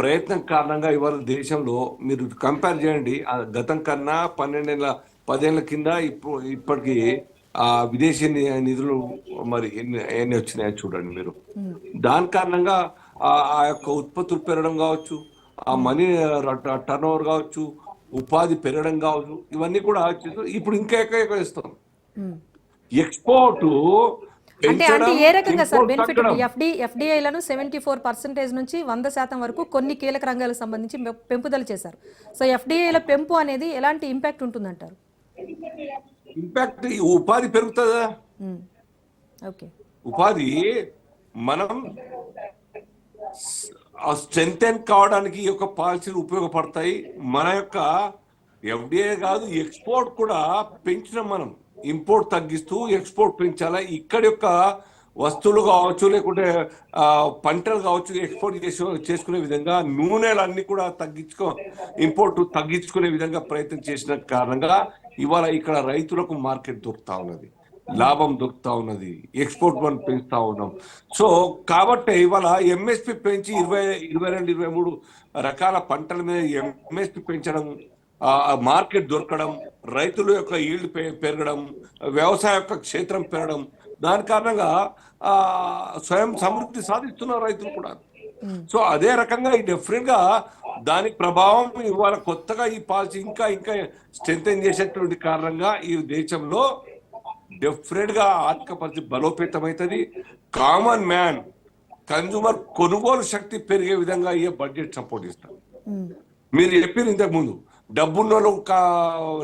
ప్రయత్నం కారణంగా ఇవాళ దేశంలో మీరు కంపేర్ చేయండి, గతం కన్నా 10 ఏళ్ల కింద ఇప్పటికి ఆ విదేశీ నిధులు మరి ఎన్ని వచ్చినాయో చూడండి మీరు. దాని కారణంగా ఆ యొక్క ఉత్పత్తులు పెరగడం కావచ్చు, ఆ మనీ టర్న్ ఓవర్ కావచ్చు, ఉపాధి పెరగడం కావచ్చు, ఇవన్నీ కూడా ఇప్పుడు ఇంకా ఎక్కువ ఇస్తాం. ఎక్స్పోర్ట్ అంటే ఏ రకంగా సార్ బెనిఫిట్? ఎఫ్డిఐలను 74% నుంచి 100% వరకు కొన్ని కీలక రంగాలకు సంబంధించి పెంపుదల చేశారు. సో ఎఫ్డిఐల పెంపు అనేది ఎలాంటి ఇంపాక్ట్ ఉంటుందంటారు? ఇంపాక్ట్ ఈ ఉపాధి పెరుగుతుందా? ఓకే. ఉపాధి మనం స్ట్రెంథెన్ కావడానికి ఈ యొక్క పాలసీలు ఉపయోగపడతాయి. మన యొక్క ఎఫ్డిఏ కాదు, ఎక్స్పోర్ట్ కూడా పెంచినాం మనం. ఇంపోర్ట్ తగ్గిస్తూ ఎక్స్పోర్ట్ పెంచాలా. ఇక్కడ యొక్క వస్తువులు కావచ్చు, లేకుంటే పంటలు కావచ్చు, ఎక్స్పోర్ట్ చేసుకునే విధంగా నూనెలన్నీ కూడా ఇంపోర్ట్ తగ్గించుకునే విధంగా ప్రయత్నం చేసిన కారణంగా ఇవాళ ఇక్కడ రైతులకు మార్కెట్ దొరుకుతా ఉన్నది, లాభం దొరుకుతా ఉన్నది, ఎక్స్పోర్ట్ మనం పెంచుతా ఉన్నాం. సో కాబట్టి ఇవాళ ఎంఎస్పి పెంచి 22-23 రకాల పంటల మీద ఎంఎస్పి పెంచడం, మార్కెట్ దొరకడం, రైతుల యొక్క ఈల్డ్ పెరగడం, వ్యవసాయ యొక్క క్షేత్రం పెరగడం, దాని కారణంగా స్వయం సమృద్ధి సాధిస్తున్నారు రైతులు కూడా. సో అదే రకంగా ఈ డెఫినెట్ గా దాని ప్రభావం ఇవాళ కొత్తగా ఈ పాలసీ ఇంకా ఇంకా స్ట్రెంథెన్ చేసేటువంటి కారణంగా ఈ దేశంలో డెఫినెట్ గా ఆర్థిక పరిస్థితి బలోపేతమవుతుంది. కామన్ మ్యాన్ కన్జ్యూమర్ కొనుగోలు శక్తి పెరిగే విధంగా ఈ బడ్జెట్ సపోర్ట్ ఇస్తారు. మీరు చెప్పారు ఇంతకు ముందు, డబ్బున్న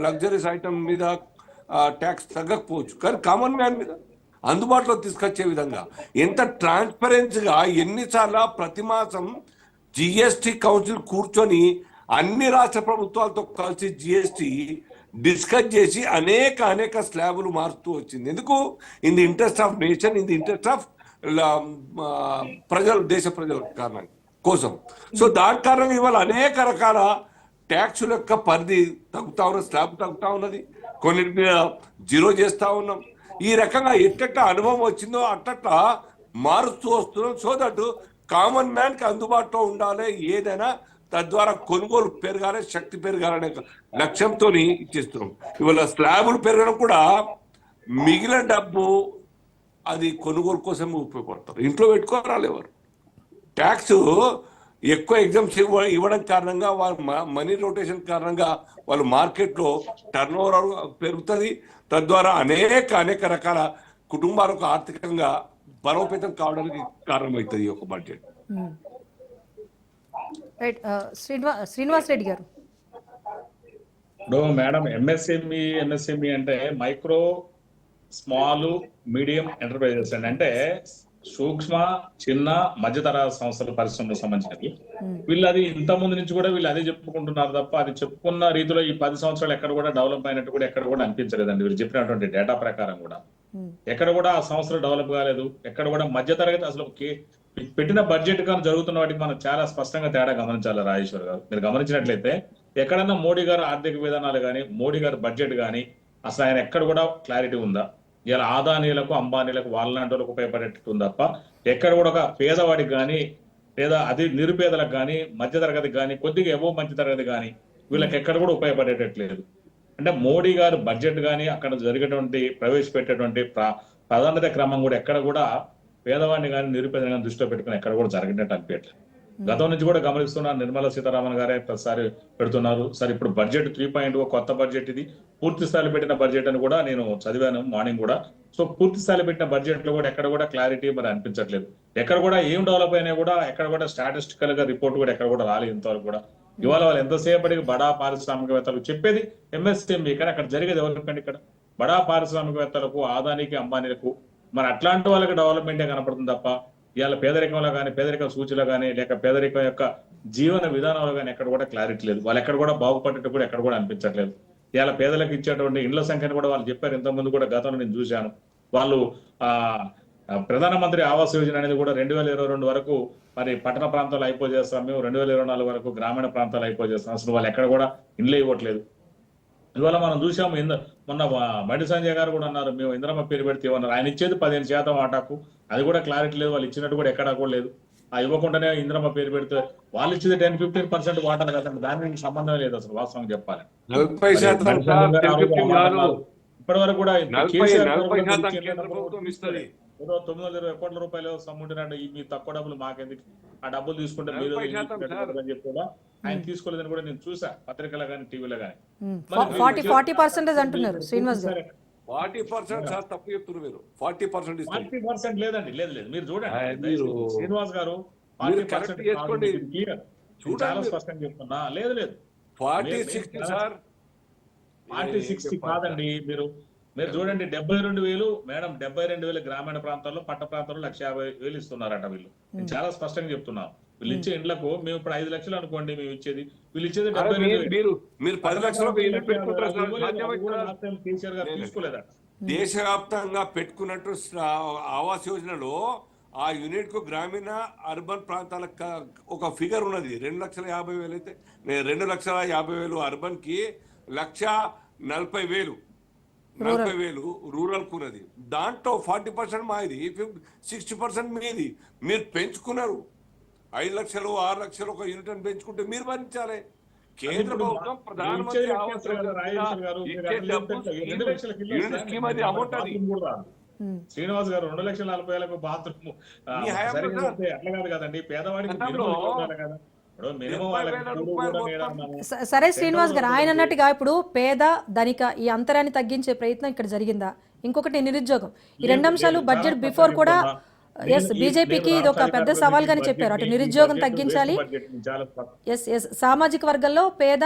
లగ్జరీస్ ఐటమ్ మీద ట్యాక్స్ తగ్గకపోవచ్చు, కానీ కామన్ మ్యాన్ మీద అందుబాటులో తీసుకొచ్చే విధంగా ఎంత ట్రాన్స్పరెన్సీగా ఎన్నిసార్లు ప్రతి మాసం జిఎస్టి కౌన్సిల్ కూర్చొని అన్ని రాష్ట్ర ప్రభుత్వాలతో కలిసి జిఎస్టి డిస్కస్ చేసి అనేక స్లాబులు మారుతూ వచ్చింది. ఎందుకు? In the interest of nation, in the interest of దేశ ప్రజల కారణం కోసం. సో దాని కారణంగా ఇవాళ అనేక రకాల ట్యాక్సుల యొక్క పరిధి తగ్గుతా ఉన్నది, స్లాబ్ తగ్గుతా ఉన్నది, కొన్నిటి మీద జీరో చేస్తా ఉన్నాం. ఈ రకంగా ఎట్ట అనుభవం వచ్చిందో అట్లా మారుస్తూ వస్తున్నాం. సో దట్ కామన్ మ్యాన్ కి అందుబాటులో ఉండాలి, ఏదైనా తద్వారా కొనుగోలు పెరగాలి, శక్తి పెరగాలనే లక్ష్యంతో ఇచ్చేస్తున్నాం. ఇవాళ స్లాబులు పెరగడం కూడా మిగిలిన డబ్బు అది కొనుగోలు కోసం ఉపయోగపడతారు. ఇంట్లో పెట్టుకోరాలి ఎవరు. ట్యాక్స్ ఎక్కువ ఎగ్జామ్స్ ఇవ్వడం కారణంగా వాళ్ళ మనీ రొటేషన్ కారణంగా వాళ్ళ మార్కెట్లో టర్న్ ఓవర్ పెరుగుతుంది. తద్వారా అనేక రకాల కుటుంబాలకు ఆర్థికంగా బలోపేతం కావడానికి కారణమవుతుంది ఈ యొక్క బడ్జెట్. రైట్. శ్రీనివాస్ రెడ్డి గారు. ఇప్పుడు మేడం ఎంఎస్ఎంఈ అంటే మైక్రో స్మాల్ మీడియం ఎంటర్ప్రైజెస్ అండి. అంటే సూక్ష్మ, చిన్న, మధ్యతర సంస్థల పరిశ్రమలకు సంబంధించినవి. వీళ్ళు అది ఇంత ముందు నుంచి కూడా వీళ్ళు అదే చెప్పుకుంటున్నారు తప్ప అది చెప్పుకున్న రీతిలో ఈ 10 సంవత్సరాలు ఎక్కడ కూడా డెవలప్ అయినట్టు కూడా ఎక్కడ కూడా అనిపించలేదండి. వీళ్ళు చెప్పినటువంటి డేటా ప్రకారం కూడా ఎక్కడ కూడా ఆ సంస్థలు డెవలప్ కాలేదు. ఎక్కడ కూడా మధ్యతరగతి అసలు పెట్టిన బడ్జెట్ కానీ జరుగుతున్న వాటికి మనం చాలా స్పష్టంగా తేడా గమనించాలి. రాజేశ్వర్ గారు, మీరు గమనించినట్లయితే ఎక్కడన్నా మోడీ గారు ఆర్థిక విధానాలు కానీ, మోడీ గారు బడ్జెట్ కానీ అసలు ఆయన ఎక్కడ కూడా క్లారిటీ ఉందా? ఇలా ఆదానీలకు, అంబానీలకు, వాళ్ళలాంటి వాళ్ళకు ఉపయోగపడేటట్టు ఉంది తప్ప ఎక్కడ కూడా ఒక పేదవాడికి కానీ, లేదా అది నిరుపేదలకు కానీ, మధ్యతరగతికి కానీ, కొద్దిగా ఎవో మధ్యతరగతి కానీ వీళ్ళకి ఎక్కడ కూడా ఉపయోగపడేటట్లేదు. అంటే మోడీ గారు బడ్జెట్ కానీ అక్కడ జరిగేటువంటి ప్రవేశపెట్టేటువంటి ప్రాధాన్యత క్రమం కూడా ఎక్కడ కూడా పేదవాడిని కానీ, నిరుపేదని కానీ దృష్టిలో పెట్టుకుని ఎక్కడ కూడా జరిగినట్టు అనిపించట్లేదు. గతం నుంచి కూడా గమనిస్తున్నారు. నిర్మలా సీతారామన్ గారే ప్రతిసారి పెడుతున్నారు. సరే ఇప్పుడు బడ్జెట్ 3.0 కొత్త బడ్జెట్, ఇది పూర్తి స్థాయిలో పెట్టిన బడ్జెట్ అని కూడా నేను చదివాను మార్నింగ్ కూడా. సో పూర్తి స్థాయిలో పెట్టిన బడ్జెట్ లో కూడా ఎక్కడ కూడా క్లారిటీ మరి అనిపించట్లేదు. ఎక్కడ కూడా ఏం డెవలప్ అయినా కూడా ఎక్కడ కూడా స్టాటిస్టికల్ గా రిపోర్ట్ కూడా ఎక్కడ కూడా రాలేదు ఇంతవరకు కూడా. ఇవాళ వాళ్ళు ఎంతసేపటికి బడా పారిశ్రామికవేత్తలు చెప్పేది ఎంఎస్ఎంఈ, కానీ అక్కడ జరిగేది ఎవరికండి? ఇక్కడ బడా పారిశ్రామికవేత్తలకు, ఆదానికి, అంబానీలకు మరి అట్లాంటి వాళ్ళకి డెవలప్మెంటే కనపడుతుంది తప్ప ఇవాళ పేదరికంలో కానీ, పేదరిక సూచిలో కానీ, లేక పేదరికం యొక్క జీవన విధానంలో కానీ ఎక్కడ కూడా క్లారిటీ లేదు. వాళ్ళు ఎక్కడ కూడా బాగుపడేట్టు కూడా ఎక్కడ కూడా అనిపించట్లేదు. ఇవాళ పేదలకు ఇచ్చేటువంటి ఇండ్ల సంఖ్యను కూడా వాళ్ళు చెప్పారు ఇంతకుముందు కూడా, గతంలో నేను చూశాను. వాళ్ళు ప్రధానమంత్రి ఆవాస్ యోజన అనేది కూడా 2022 వరకు మరి పట్టణ ప్రాంతాలు అయిపోజేస్తాం, మేము 2024 వరకు గ్రామీణ ప్రాంతాలు అయిపోజేస్తాం. అసలు వాళ్ళు ఎక్కడ కూడా ఇండ్లు ఇవ్వట్లేదు. ఇవాళ మనం చూసాము, మొన్న బండి సంజయ్ గారు కూడా అన్నారు మేము ఇందిరమ్మ పేరు పెడితే ఇవ్వన్నారు. ఆయన ఇచ్చేది 15% వాటాకు, అది కూడా క్లారిటీ లేదు. వాళ్ళు ఇచ్చినట్టు కూడా ఎక్కడా కూడా లేదు. ఆ ఇవ్వకుండానే ఇందిరమ్మ పేరు పెడితే వాళ్ళు ఇచ్చేది 10-15% వాటాలు కదండి. దానికి సంబంధం లేదు అసలు వాస్తవం చెప్పాలి. ఇప్పటి వరకు కూడా ఏదో 920 కోట్ల రూపాయలు సమ్ముంటున్నాడు. ఈ మీ తక్కువ డబ్బులు మాకెందుకు, ఆ డబ్బులు తీసుకుంటే మీరు అని చెప్పి కూడా ఆయన తీసుకోలేదని కూడా నేను చూసా పత్రికలో కానీ, టీవీలో కానీ. 40% అంటున్నారు శ్రీనివాస్ గారు. 40% తప్పు చెప్తున్నారు మీరు. 40% లేదండి, లేదు మీరు చూడండి శ్రీనివాస్ గారు, 40% క్లియర్, చాలా స్పష్టంగా చెప్తున్నా. లేదు 40-60 సార్, 40-60 కాదండి. మీరు మీరు చూడండి 72,000 మేడం, 72,000 గ్రామీణ ప్రాంతాల్లో, పట్ట ప్రాంతాల్లో 1,50,000 ఇస్తున్నారట వీళ్ళు. నేను చాలా స్పష్టంగా చెప్తున్నాను. వీళ్ళు ఇచ్చే ఇండ్లకు మేము ఇప్పుడు 5 లక్షలు అనుకోండి మేము ఇచ్చేది, వీళ్ళు ఇచ్చేది 72,000. మీరు 10 లక్షలకు ఇల్లు పెట్టుకుంటారు సార్, సాధ్యమవుతుందా? కేసీఆర్ గారు తీసుకోలేదట. దేశవ్యాప్తంగా పెట్టుకున్నట్టు ఆవాస్ యోజనలో ఆ యూనిట్ కు గ్రామీణ అర్బన్ ప్రాంతాలకు ఒక ఫిగర్ ఉన్నది. 2,50,000 అయితే 2,50,000 అర్బన్ కి 1,40,000 రూరల్ కు ఉన్నది. దాంట్లో 40% మాది, 60% మీది. మీరు పెంచుకున్నారు 5 లక్షలు 6 లక్షలు ఒక యూనిట్ అని పెంచుకుంటే మీరు భరించాలి. కేంద్ర ప్రభుత్వం ప్రధానమంత్రి ఆవాస్ స్కీమ్ అది అమౌంట్ అది. శ్రీనివాస్ గారు 2,40,000 బాత్రూమ్ అట్లా కాదు కదండి, పేదవాడికి కదా. సరే శ్రీనివాస్ గారు, ఆయన అన్నట్టుగా ఇప్పుడు పేద ధనిక ఈ అంతరాన్ని తగ్గించే ప్రయత్నం ఇక్కడ జరిగిందా? ఇంకొకటి నిరుద్యోగం. ఈ రెండు అంశాలు బడ్జెట్ బిఫోర్ కూడా బీజేపీకి ఇది ఒక పెద్ద సవాల్ గాని చెప్పారు. అటు నిరుద్యోగం తగ్గించాలి, సామాజిక వర్గంలో పేద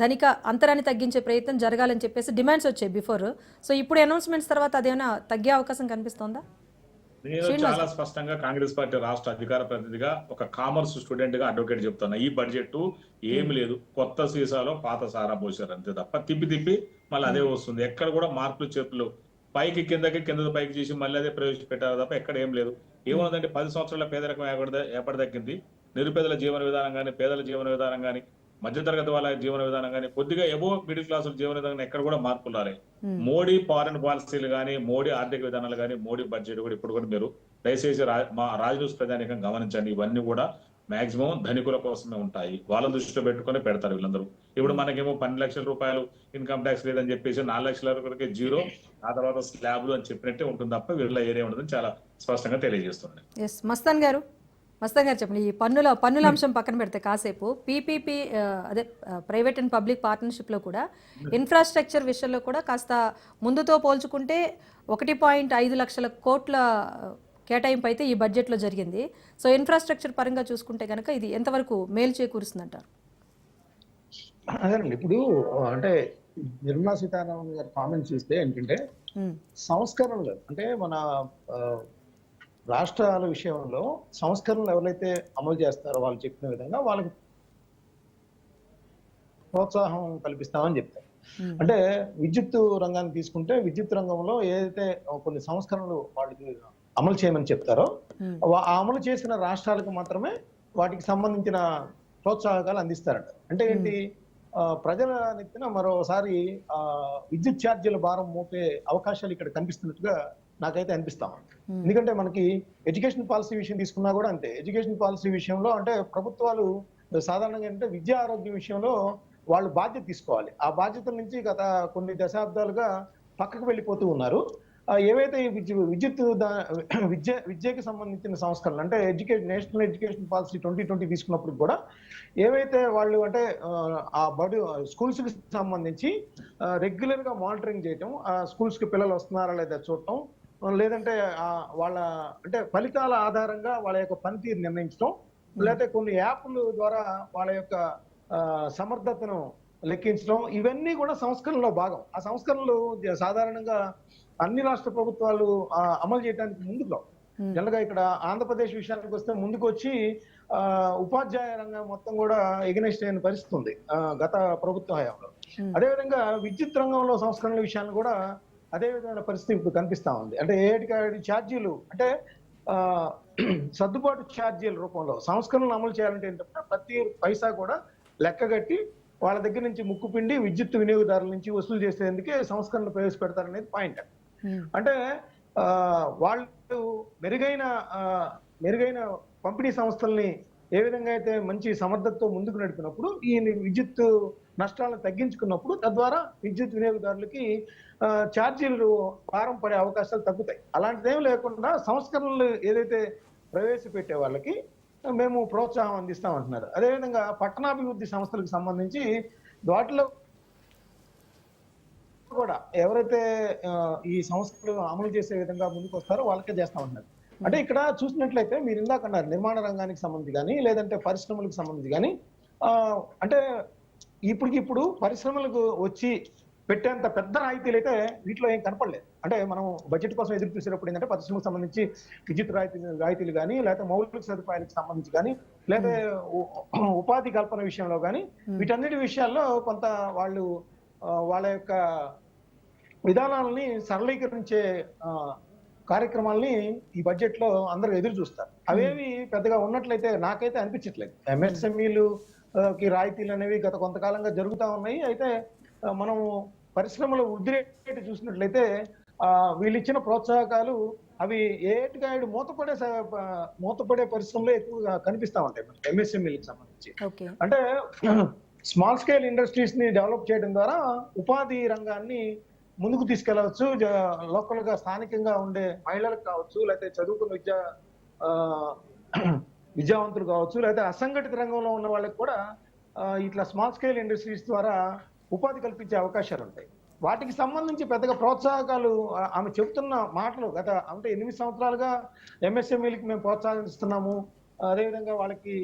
ధనిక అంతరాన్ని తగ్గించే ప్రయత్నం జరగాలని చెప్పేసి డిమాండ్స్ వచ్చాయి బిఫోర్. సో ఇప్పుడు అనౌన్స్మెంట్స్ తర్వాత అదేమైనా తగ్గే అవకాశం కనిపిస్తోందా? నేను చాలా స్పష్టంగా కాంగ్రెస్ పార్టీ రాష్ట్ర అధికార ప్రతినిధిగా, ఒక కామర్స్ స్టూడెంట్ గా అడ్వకేట్ చెప్తున్నా, ఈ బడ్జెట్ ఏమి లేదు, కొత్త సీసాలో పాత సారా పోసారు అంతే తప్ప తిప్పి మళ్ళీ అదే వస్తుంది. ఎక్కడ కూడా మార్పులు చేర్పులు, పైకి కిందకి, కింద పైకి చేసి మళ్ళీ అదే ప్రవేశపెట్టారు తప్ప ఎక్కడ ఏం లేదు. ఏమున్నదంటే 10 సంవత్సరాల పేదరికం ఏపడి తగ్గింది. నిరుపేదల జీవన విధానం కానీ, పేదల జీవన విధానం కానీ, మధ్యతరగతి వాళ్ళ జీవన విధానం కానీ, కొద్దిగా ఎబో మిడిల్ క్లాస్ జీవన విధానం ఎక్కడ కూడా మార్పులు రాలే. మోడీ ఫారెన్ పాలసీలు కానీ, మోడీ ఆర్థిక విధానాలు కానీ, మోడీ బడ్జెట్ కూడా ఇప్పుడు కూడా మీరు దయచేసి మా రాజనీతి ప్రజానికం గమనించండి. ఇవన్నీ కూడా మాక్సిమం ధనికుల కోసమే ఉంటాయి. వాళ్ళ దృష్టిలో పెట్టుకుని పెడతారు వీళ్ళందరూ. ఇప్పుడు మనకేమో 12 లక్షల రూపాయలు ఇన్కమ్ ట్యాక్స్ లేదని చెప్పేసి 4 లక్షల వరకు జీరో, ఆ తర్వాత స్లాబ్లు అని చెప్పినట్టే ఉంటుంది తప్ప వీళ్ళ ఏరియా ఉండదని చాలా స్పష్టంగా తెలియజేస్తున్నాయి. మస్తాన్ గారు చెప్పండి, ఈ పన్నుల అంశం పక్కన పెడితే కాసేపు పీపీపీ అదే ప్రైవేట్ అండ్ పబ్లిక్ పార్ట్నర్షిప్లో కూడా ఇన్ఫ్రాస్ట్రక్చర్ విషయంలో కూడా కాస్త ముందుతో పోల్చుకుంటే 1.5 లక్షల కోట్ల కేటాయింపు అయితే ఈ బడ్జెట్లో జరిగింది. సో ఇన్ఫ్రాస్ట్రక్చర్ పరంగా చూసుకుంటే కనుక ఇది ఎంతవరకు మేలు చేకూరుస్తుందంటారు? అదేనండి, ఇప్పుడు అంటే నిర్మలా సీతారామన్ గారి కామెంట్స్ చూస్తే ఏంటంటే సంస్కరణలు అంటే మన రాష్ట్రాల విషయంలో సంస్కరణలు ఎవరైతే అమలు చేస్తారో వాళ్ళు చెప్పిన విధంగా వాళ్ళకి ప్రోత్సాహం కల్పిస్తామని చెప్తారు. అంటే విద్యుత్ రంగాన్ని తీసుకుంటే విద్యుత్ రంగంలో ఏదైతే కొన్ని సంస్కరణలు వాళ్ళకి అమలు చేయమని చెప్తారో ఆ అమలు చేసిన రాష్ట్రాలకు మాత్రమే వాటికి సంబంధించిన ప్రోత్సాహకాలు అందిస్తారట. అంటే ఏంటి, ప్రజల నెత్తిన మరోసారి విద్యుత్ ఛార్జీల భారం మోపే అవకాశాలు ఇక్కడ కనిపిస్తున్నట్టుగా నాకైతే అనిపిస్తాం. ఎందుకంటే మనకి ఎడ్యుకేషన్ పాలసీ విషయం తీసుకున్నా కూడా అంతే. ఎడ్యుకేషన్ పాలసీ విషయంలో అంటే ప్రభుత్వాలు సాధారణంగా ఏంటంటే విద్యా ఆరోగ్యం విషయంలో వాళ్ళు బాధ్యత తీసుకోవాలి. ఆ బాధ్యతల నుంచి గత కొన్ని దశాబ్దాలుగా పక్కకు వెళ్ళిపోతూ ఉన్నారు. ఏవైతే విద్యకి సంబంధించిన సంస్కరణలు అంటే నేషనల్ ఎడ్యుకేషన్ పాలసీ 2020 తీసుకున్నప్పుడు కూడా ఏవైతే వాళ్ళు అంటే ఆ స్కూల్స్ కి సంబంధించి రెగ్యులర్ గా మానిటరింగ్ చేయటం, ఆ స్కూల్స్ కి పిల్లలు వస్తున్నారా లేదా చూడటం, లేదంటే వాళ్ళ అంటే ఫలితాల ఆధారంగా వాళ్ళ యొక్క పనితీరు నిర్ణయించడం, లేకపోతే కొన్ని యాప్ల ద్వారా వాళ్ళ యొక్క సమర్థతను లెక్కించడం, ఇవన్నీ కూడా సంస్కరణలో భాగం. ఆ సంస్కరణలు సాధారణంగా అన్ని రాష్ట్ర ప్రభుత్వాలు అమలు చేయడానికి ముందుకు జనరల్గా ఇక్కడ ఆంధ్రప్రదేశ్ విషయానికి వస్తే ముందుకు వచ్చి ఉపాధ్యాయ రంగం మొత్తం కూడా ఎగనెస్ట్ అయిన పరిస్థితి ఉంది గత ప్రభుత్వ హయాంలో. అదేవిధంగా విద్యుత్ రంగంలో సంస్కరణల విషయాన్ని కూడా అదే విధమైన పరిస్థితి ఇప్పుడు కనిపిస్తా ఉంది. అంటే ఏటి ఛార్జీలు అంటే సర్దుబాటు ఛార్జీల రూపంలో సంస్కరణలు అమలు చేయాలంటే ఏంటంటే ప్రతి పైసా కూడా లెక్కగట్టి వాళ్ళ దగ్గర నుంచి ముక్కుపిండి విద్యుత్ వినియోగదారుల నుంచి వసూలు చేసేందుకే సంస్కరణలు ప్రవేశపెడతారనేది పాయింట్. అంటే వాళ్ళు మెరుగైన పంపిణీ సంస్థల్ని ఏ విధంగా అయితే మంచి సమర్థతతో ముందుకు నడిపినప్పుడు ఈ విద్యుత్ నష్టాలను తగ్గించుకున్నప్పుడు తద్వారా విద్యుత్ వినియోగదారులకి ఛార్జీలు భారం పడే అవకాశాలు తగ్గుతాయి. అలాంటిదేం లేకుండా సంస్కరణలు ఏదైతే ప్రవేశపెట్టే వాళ్ళకి మేము ప్రోత్సాహం అందిస్తామంటున్నారు. అదేవిధంగా పట్టణాభివృద్ధి సంస్థలకు సంబంధించి వాటిలో కూడా ఎవరైతే ఈ సంస్థలు అమలు చేసే విధంగా ముందుకు వస్తారో వాళ్ళకే చేస్తామంటున్నారు. అంటే ఇక్కడ చూసినట్లయితే మీరు ఇందాక అన్నారు నిర్మాణ రంగానికి సంబంధించి కానీ లేదంటే పరిశ్రమలకు సంబంధించి కానీ అంటే ఇప్పటికిప్పుడు పరిశ్రమలకు వచ్చి పెట్టేంత పెద్ద రాయితీలు అయితే వీటిలో ఏం కనపడలేదు. అంటే మనం బడ్జెట్ కోసం ఎదురు చూసేటప్పుడు ఏంటంటే పరిశ్రమకు సంబంధించి విద్యుత్ రాయితీలు కానీ, లేకపోతే మౌలిక సదుపాయాలకు సంబంధించి కానీ, లేదా ఉపాధి కల్పన విషయంలో కానీ, వీటన్నిటి విషయాల్లో కొంత వాళ్ళు వాళ్ళ యొక్క విధానాలని సరళీకరించే కార్యక్రమాలని ఈ బడ్జెట్ లో అందరూ ఎదురు చూస్తారు. అవేవి పెద్దగా ఉన్నట్లయితే నాకైతే అనిపించట్లేదు. ఎంఎస్ఎంఈలు కి రాయితీలు అనేవి గత కొంతకాలంగా జరుగుతూ ఉన్నాయి. అయితే మనం పరిశ్రమల వృద్ధి రేటు చూసినట్లయితే వీళ్ళు ఇచ్చిన ప్రోత్సాహకాలు అవి ఏటికాయడు మూతపడే పరిశ్రమలో ఎక్కువగా కనిపిస్తా ఉంటాయి మనకి ఎంఎస్ఎంఈలకు సంబంధించి. అంటే స్మాల్ స్కేల్ ఇండస్ట్రీస్ ని డెవలప్ చేయడం ద్వారా ఉపాధి రంగాన్ని ముందుకు తీసుకెళ్లవచ్చు. లోకల్ గా స్థానికంగా ఉండే మహిళలకు కావచ్చు, లేకపోతే చదువుకున్న విద్యావంతులు కావచ్చు, లేకపోతే అసంఘటిత రంగంలో ఉన్న వాళ్ళకి కూడా ఇట్లా స్మాల్ స్కేల్ ఇండస్ట్రీస్ ద్వారా ఉపాధి కల్పించే అవకాశాలు ఉంటాయి. వాటికి సంబంధించి పెద్దగా ప్రోత్సాహకాలు ఆమె చెబుతున్న మాటలు గత అంటే 8 సంవత్సరాలుగా ఎంఎస్ఎంఈలకి మేము ప్రోత్సహిస్తున్నాము, అదేవిధంగా వాళ్ళకి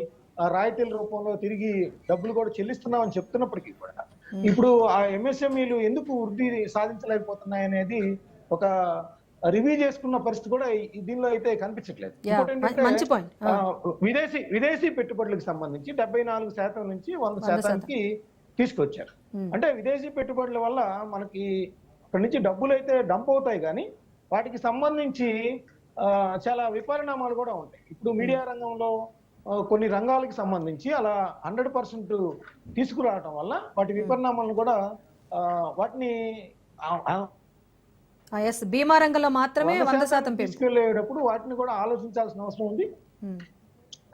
రాయితీల రూపంలో తిరిగి డబ్బులు కూడా చెల్లిస్తున్నామని చెప్తున్నప్పటికీ కూడా ఇప్పుడు ఆ ఎంఎస్ఎంఈలు ఎందుకు వృద్ధి సాధించలేకపోతున్నాయి అనేది ఒక రివ్యూ చేసుకున్న పరిస్థితి కూడా దీనిలో అయితే కనిపించట్లేదు. విదేశీ పెట్టుబడులకు సంబంధించి 74% నుంచి 100%కి తీసుకొచ్చారు. అంటే విదేశీ పెట్టుబడుల వల్ల మనకి అక్కడి నుంచి డబ్బులు అయితే డంప్ అవుతాయి, కానీ వాటికి సంబంధించి చాలా విపరిణామాలు కూడా ఉంటాయి. ఇప్పుడు మీడియా రంగంలో కొన్ని రంగాలకు సంబంధించి అలా 100% తీసుకురావటం వల్ల వాటి విపరిణామాలను కూడా వాటిని బీమా రంగంలో మాత్రమే 100% తీసుకెళ్లేటప్పుడు వాటిని కూడా ఆలోచించాల్సిన అవసరం ఉంది.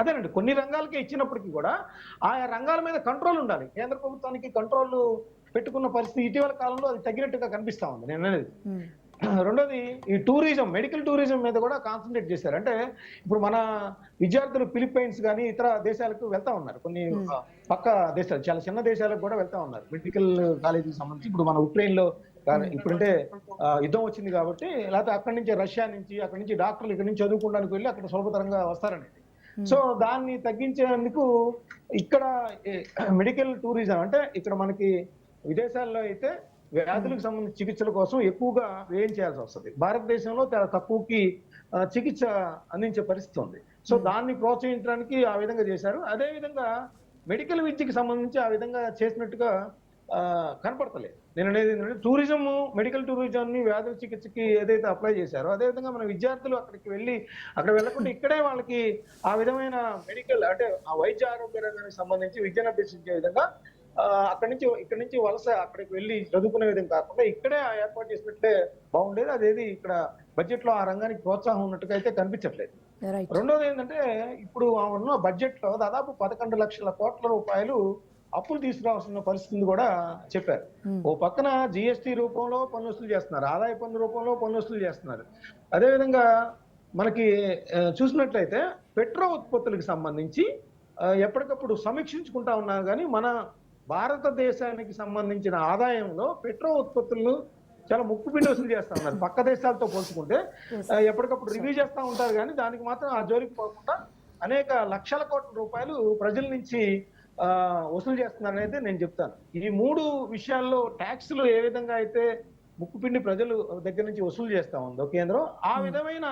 అదేనండి, కొన్ని రంగాలకే ఇచ్చినప్పటికీ కూడా ఆయా రంగాల మీద కంట్రోల్ ఉండాలి. కేంద్ర ప్రభుత్వానికి కంట్రోల్ పెట్టుకున్న పరిస్థితి ఇటీవల కాలంలో అది తగ్గినట్టుగా కనిపిస్తా ఉంది నేను అనేది. రెండోది ఈ టూరిజం, మెడికల్ టూరిజం మీద కూడా కాన్సన్ట్రేట్ చేశారు. అంటే ఇప్పుడు మన విద్యార్థులు ఫిలిప్పైన్స్ కానీ ఇతర దేశాలకు వెళ్తా ఉన్నారు, కొన్ని పక్క దేశాలు, చాలా చిన్న దేశాలకు కూడా వెళ్తా ఉన్నారు మెడికల్ కాలేజీకి సంబంధించి. ఇప్పుడు మన ఉక్రెయిన్ లో ఇప్పుడంటే యుద్ధం వచ్చింది కాబట్టి, లేకపోతే అక్కడి నుంచి రష్యా నుంచి, అక్కడి నుంచి డాక్టర్లు ఇక్కడి నుంచి చదువుకోవడానికి వెళ్ళి అక్కడ సులభతరంగా వస్తారనేది. సో దాన్ని తగ్గించేందుకు ఇక్కడ మెడికల్ టూరిజం అంటే ఇక్కడ మనకి విదేశాల్లో అయితే వ్యాధులకు సంబంధించిన చికిత్సల కోసం ఎక్కువగా వ్యయం చేయాల్సి వస్తుంది. భారతదేశంలో చాలా తక్కువకి చికిత్స అందించే పరిస్థితి ఉంది. సో దాన్ని ప్రోత్సహించడానికి ఆ విధంగా చేశారు. అదే విధంగా మెడికల్ విద్యకి సంబంధించి ఆ విధంగా చేసినట్టుగా కనపడతలేదు. నేను అనేది ఏంటంటే టూరిజం, మెడికల్ టూరిజంని వ్యాధుల చికిత్సకి ఏదైతే అప్లై చేశారో అదేవిధంగా మన విద్యార్థులు అక్కడికి వెళ్ళి అక్కడ వెళ్ళకుండా ఇక్కడే వాళ్ళకి ఆ విధమైన మెడికల్ అంటే ఆ వైద్య ఆరోగ్య రంగానికి సంబంధించి విద్యను అభ్యసించే విధంగా ఇక్కడి నుంచి వలస అక్కడికి వెళ్ళి చదువుకునే విధంగా కాకుండా ఇక్కడే ఏర్పాటు చేసినట్లే బాగుండేది. అదేది ఇక్కడ బడ్జెట్ లో ఆ రంగానికి ప్రోత్సాహం ఉన్నట్టుగా అయితే కనిపించట్లేదు. రెండోది ఏంటంటే ఇప్పుడు ఉన్న బడ్జెట్ లో దాదాపు 11 లక్షల కోట్ల రూపాయలు అప్పులు తీసుకురావాల్సిన పరిస్థితిని కూడా చెప్పారు. ఓ పక్కన జిఎస్టీ రూపంలో పన్ను వసూలు చేస్తున్నారు, ఆదాయ పన్ను రూపంలో పన్ను వసూలు చేస్తున్నారు. అదేవిధంగా మనకి చూసినట్లయితే పెట్రో ఉత్పత్తులకు సంబంధించి ఎప్పటికప్పుడు సమీక్షించుకుంటా ఉన్నారు, కానీ మన భారతదేశానికి సంబంధించిన ఆదాయంలో పెట్రో ఉత్పత్తులను చాలా ముక్కుపిండి వసూలు చేస్తా ఉన్నారు. పక్క దేశాలతో పోల్చుకుంటే ఎప్పటికప్పుడు రివ్యూ చేస్తూ ఉంటారు, కానీ దానికి మాత్రం ఆ జోలికి పోకుండా అనేక లక్షల కోట్ల రూపాయలు ప్రజల నుంచి వసూలు చేస్తున్నారు అనేది నేను చెప్తాను. ఈ 3 విషయాల్లో ట్యాక్సులు ఏ విధంగా అయితే ముక్కుపిండి ప్రజలు దగ్గర నుంచి వసూలు చేస్తా ఉందో కేంద్రం, ఆ విధమైన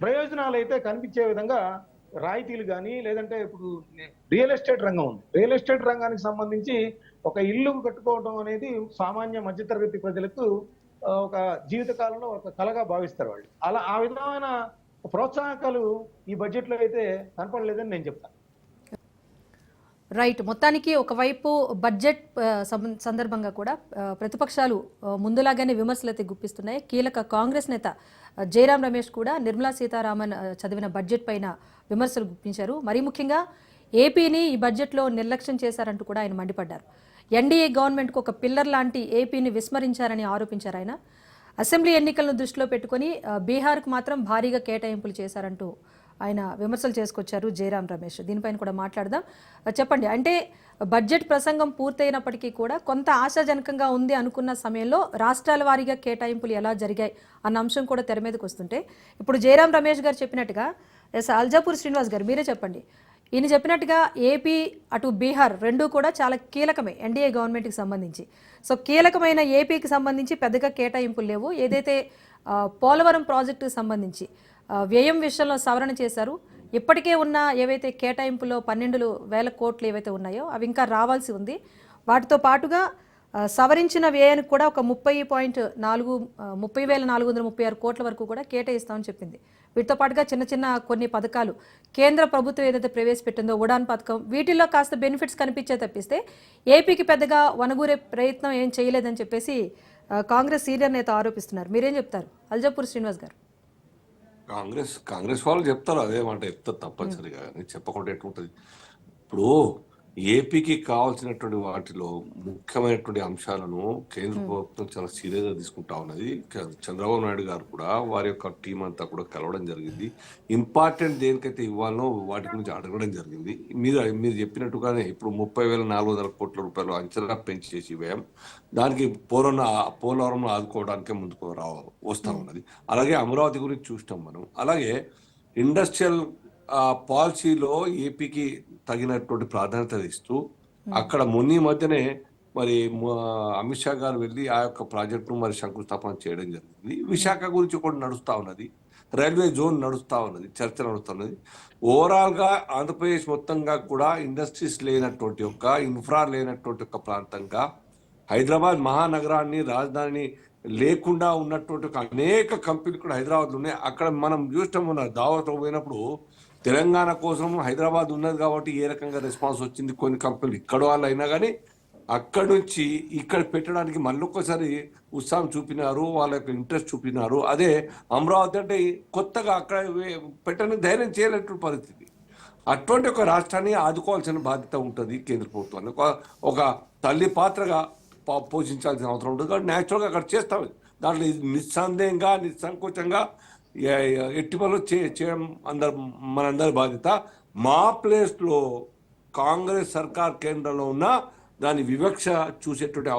ప్రయోజనాలు అయితే కనిపించే విధంగా రాయితీలు కానీ, లేదంటే ఇప్పుడు రియల్ ఎస్టేట్ రంగం ఉంది, రియల్ ఎస్టేట్ రంగానికి సంబంధించి ఒక ఇల్లు కట్టుకోవడం అనేది సామాన్య మధ్యతరగతి ప్రజలకు ఒక జీవితకాలంలో ఒక కళగా భావిస్తారు వాళ్ళు. అలా ఆ విధమైన ప్రోత్సాహకాలు ఈ బడ్జెట్ లో అయితే కనపడలేదని నేను చెప్తాను. రైట్. మొత్తానికి ఒకవైపు బడ్జెట్ సందర్భంగా కూడా ప్రతిపక్షాలు ముందులాగానే విమర్శలు అయితే గుప్పిస్తున్నాయి. కీలక కాంగ్రెస్ నేత జయరాం రమేష్ కూడా నిర్మలా సీతారామన్ చదివిన బడ్జెట్ పైన విమర్శలు గుప్పించారు. మరీ ముఖ్యంగా ఏపీని ఈ బడ్జెట్లో నిర్లక్ష్యం చేశారంటూ కూడా ఆయన మండిపడ్డారు. ఎన్డీఏ గవర్నమెంట్కు ఒక పిల్లర్ లాంటి ఏపీని విస్మరించారని ఆరోపించారు ఆయన. అసెంబ్లీ ఎన్నికలను దృష్టిలో పెట్టుకుని బీహార్కు మాత్రం భారీగా కేటాయింపులు చేశారంటూ ఆయన విమర్శలు చేసుకొచ్చారు జయరాం రమేష్. దీనిపైన కూడా మాట్లాడదాం. చెప్పండి, అంటే బడ్జెట్ ప్రసంగం పూర్తయినప్పటికీ కూడా కొంత ఆశాజనకంగా ఉంది అనుకున్న సమయంలో రాష్ట్రాల వారీగా కేటాయింపులు ఎలా జరిగాయి అన్న అంశం కూడా తెర మీదకి వస్తుంటే ఇప్పుడు జయరాం రమేష్ గారు చెప్పినట్టుగా అల్జాపూర్ శ్రీనివాస్ గారు మీరే చెప్పండి, ఈయన చెప్పినట్టుగా ఏపీ అటు బీహార్ రెండూ కూడా చాలా కీలకమే ఎన్డీఏ గవర్నమెంట్కి సంబంధించి. సో కీలకమైన ఏపీకి సంబంధించి పెద్దగా కేటాయింపులు లేవు. ఏదైతే పోలవరం ప్రాజెక్టుకు సంబంధించి వ్యయం విషయంలో సవరణ చేశారు. ఇప్పటికే ఉన్న ఏవైతే కేటాయింపులో 12,000 కోట్లు ఏవైతే ఉన్నాయో అవి ఇంకా రావాల్సి ఉంది. వాటితో పాటుగా సవరించిన వ్యయానికి కూడా ఒక 30,436 కోట్ల వరకు కూడా కేటాయిస్తామని చెప్పింది. వీటితో పాటుగా చిన్న చిన్న కొన్ని పథకాలు కేంద్ర ప్రభుత్వం ఏదైతే ప్రవేశపెట్టిందో ఉడాన్ పథకం, వీటిల్లో కాస్త బెనిఫిట్స్ కనిపించే తప్పిస్తే ఏపీకి పెద్దగా వనగూరే ప్రయత్నం ఏం చేయలేదని చెప్పేసి కాంగ్రెస్ సీనియర్ నేత ఆరోపిస్తున్నారు. మీరేం చెప్తారు అల్జాపూర్ శ్రీనివాస్ గారు? కాంగ్రెస్ వాళ్ళు చెప్తారు, అదే మాట చెప్తారు తప్పనిసరిగా, చెప్పకుండా ఎట్లుంటది. ఇప్పుడు ఏపీకి కావాల్సినటువంటి వాటిలో ముఖ్యమైనటువంటి అంశాలను కేంద్ర ప్రభుత్వం చాలా సీరియస్ గా తీసుకుంటా ఉన్నది. చంద్రబాబు నాయుడు గారు కూడా వారి యొక్క టీం అంతా కూడా కలవడం జరిగింది. ఇంపార్టెంట్ దేనికైతే ఇవ్వాలనో వాటి గురించి అడగడం జరిగింది. మీరు చెప్పినట్టుగానే ఇప్పుడు 30,400 కోట్ల రూపాయలు అంచనా పెంచేసి వ్యయం దానికి పోలవరం ఆదుకోవడానికే ముందుకు వస్తా ఉన్నది. అలాగే అమరావతి గురించి చూస్తాం మనం. అలాగే ఇండస్ట్రియల్ పాలసీలో ఏపీకి తగినటువంటి ప్రాధాన్యత ఇస్తూ అక్కడ మొన్న మధ్యనే మరి అమిత్ షా గారు వెళ్ళి ఆ యొక్క ప్రాజెక్టును మరి శంకుస్థాపన చేయడం జరిగింది. విశాఖ గురించి కూడా నడుస్తా ఉన్నది, రైల్వే జోన్ నడుస్తా ఉన్నది, చర్చ నడుస్తా ఉన్నది. ఓవరాల్ గా ఆంధ్రప్రదేశ్ మొత్తంగా కూడా ఇండస్ట్రీస్ లేనటువంటి ఒక ఇన్ఫ్రా లేనటువంటి ఒక ప్రాంతంగా హైదరాబాద్ మహానగరాన్ని రాజధాని లేకుండా ఉన్నటువంటి ఒక అనేక కంపెనీలు కూడా హైదరాబాద్ ఉన్నాయి. అక్కడ మనం చూస్తాం, మన దావత్ పోయినప్పుడు తెలంగాణ కోసం హైదరాబాద్ ఉన్నది కాబట్టి ఏ రకంగా రెస్పాన్స్ వచ్చింది. కొన్ని కంపెనీలు ఇక్కడ వాళ్ళు అయినా కానీ అక్కడి నుంచి ఇక్కడ పెట్టడానికి మళ్ళొక్కసారి ఉత్సాహం చూపినారు, వాళ్ళ యొక్క ఇంట్రెస్ట్ చూపినారు. అదే అమరావతి అంటే కొత్తగా అక్కడ పెట్టడానికి ధైర్యం చేయలేటువంటి పరిస్థితి. అటువంటి ఒక రాష్ట్రాన్ని ఆదుకోవాల్సిన బాధ్యత ఉంటుంది కేంద్ర ప్రభుత్వాన్ని. ఒక తల్లి పాత్రగా పోషించాల్సిన అవసరం ఉంటుంది కాబట్టి న్యాచురల్గా అక్కడ చేస్తాం. దాంట్లో నిస్సందేహంగా నిస్సంకోచంగా ఎట్టి పనులు చేయడం మనందరి బాధ్యత. మా ప్లేస్లో కాంగ్రెస్ సర్కార్ కేంద్రంలో ఉన్న దాని వివక్ష చూసేటువంటి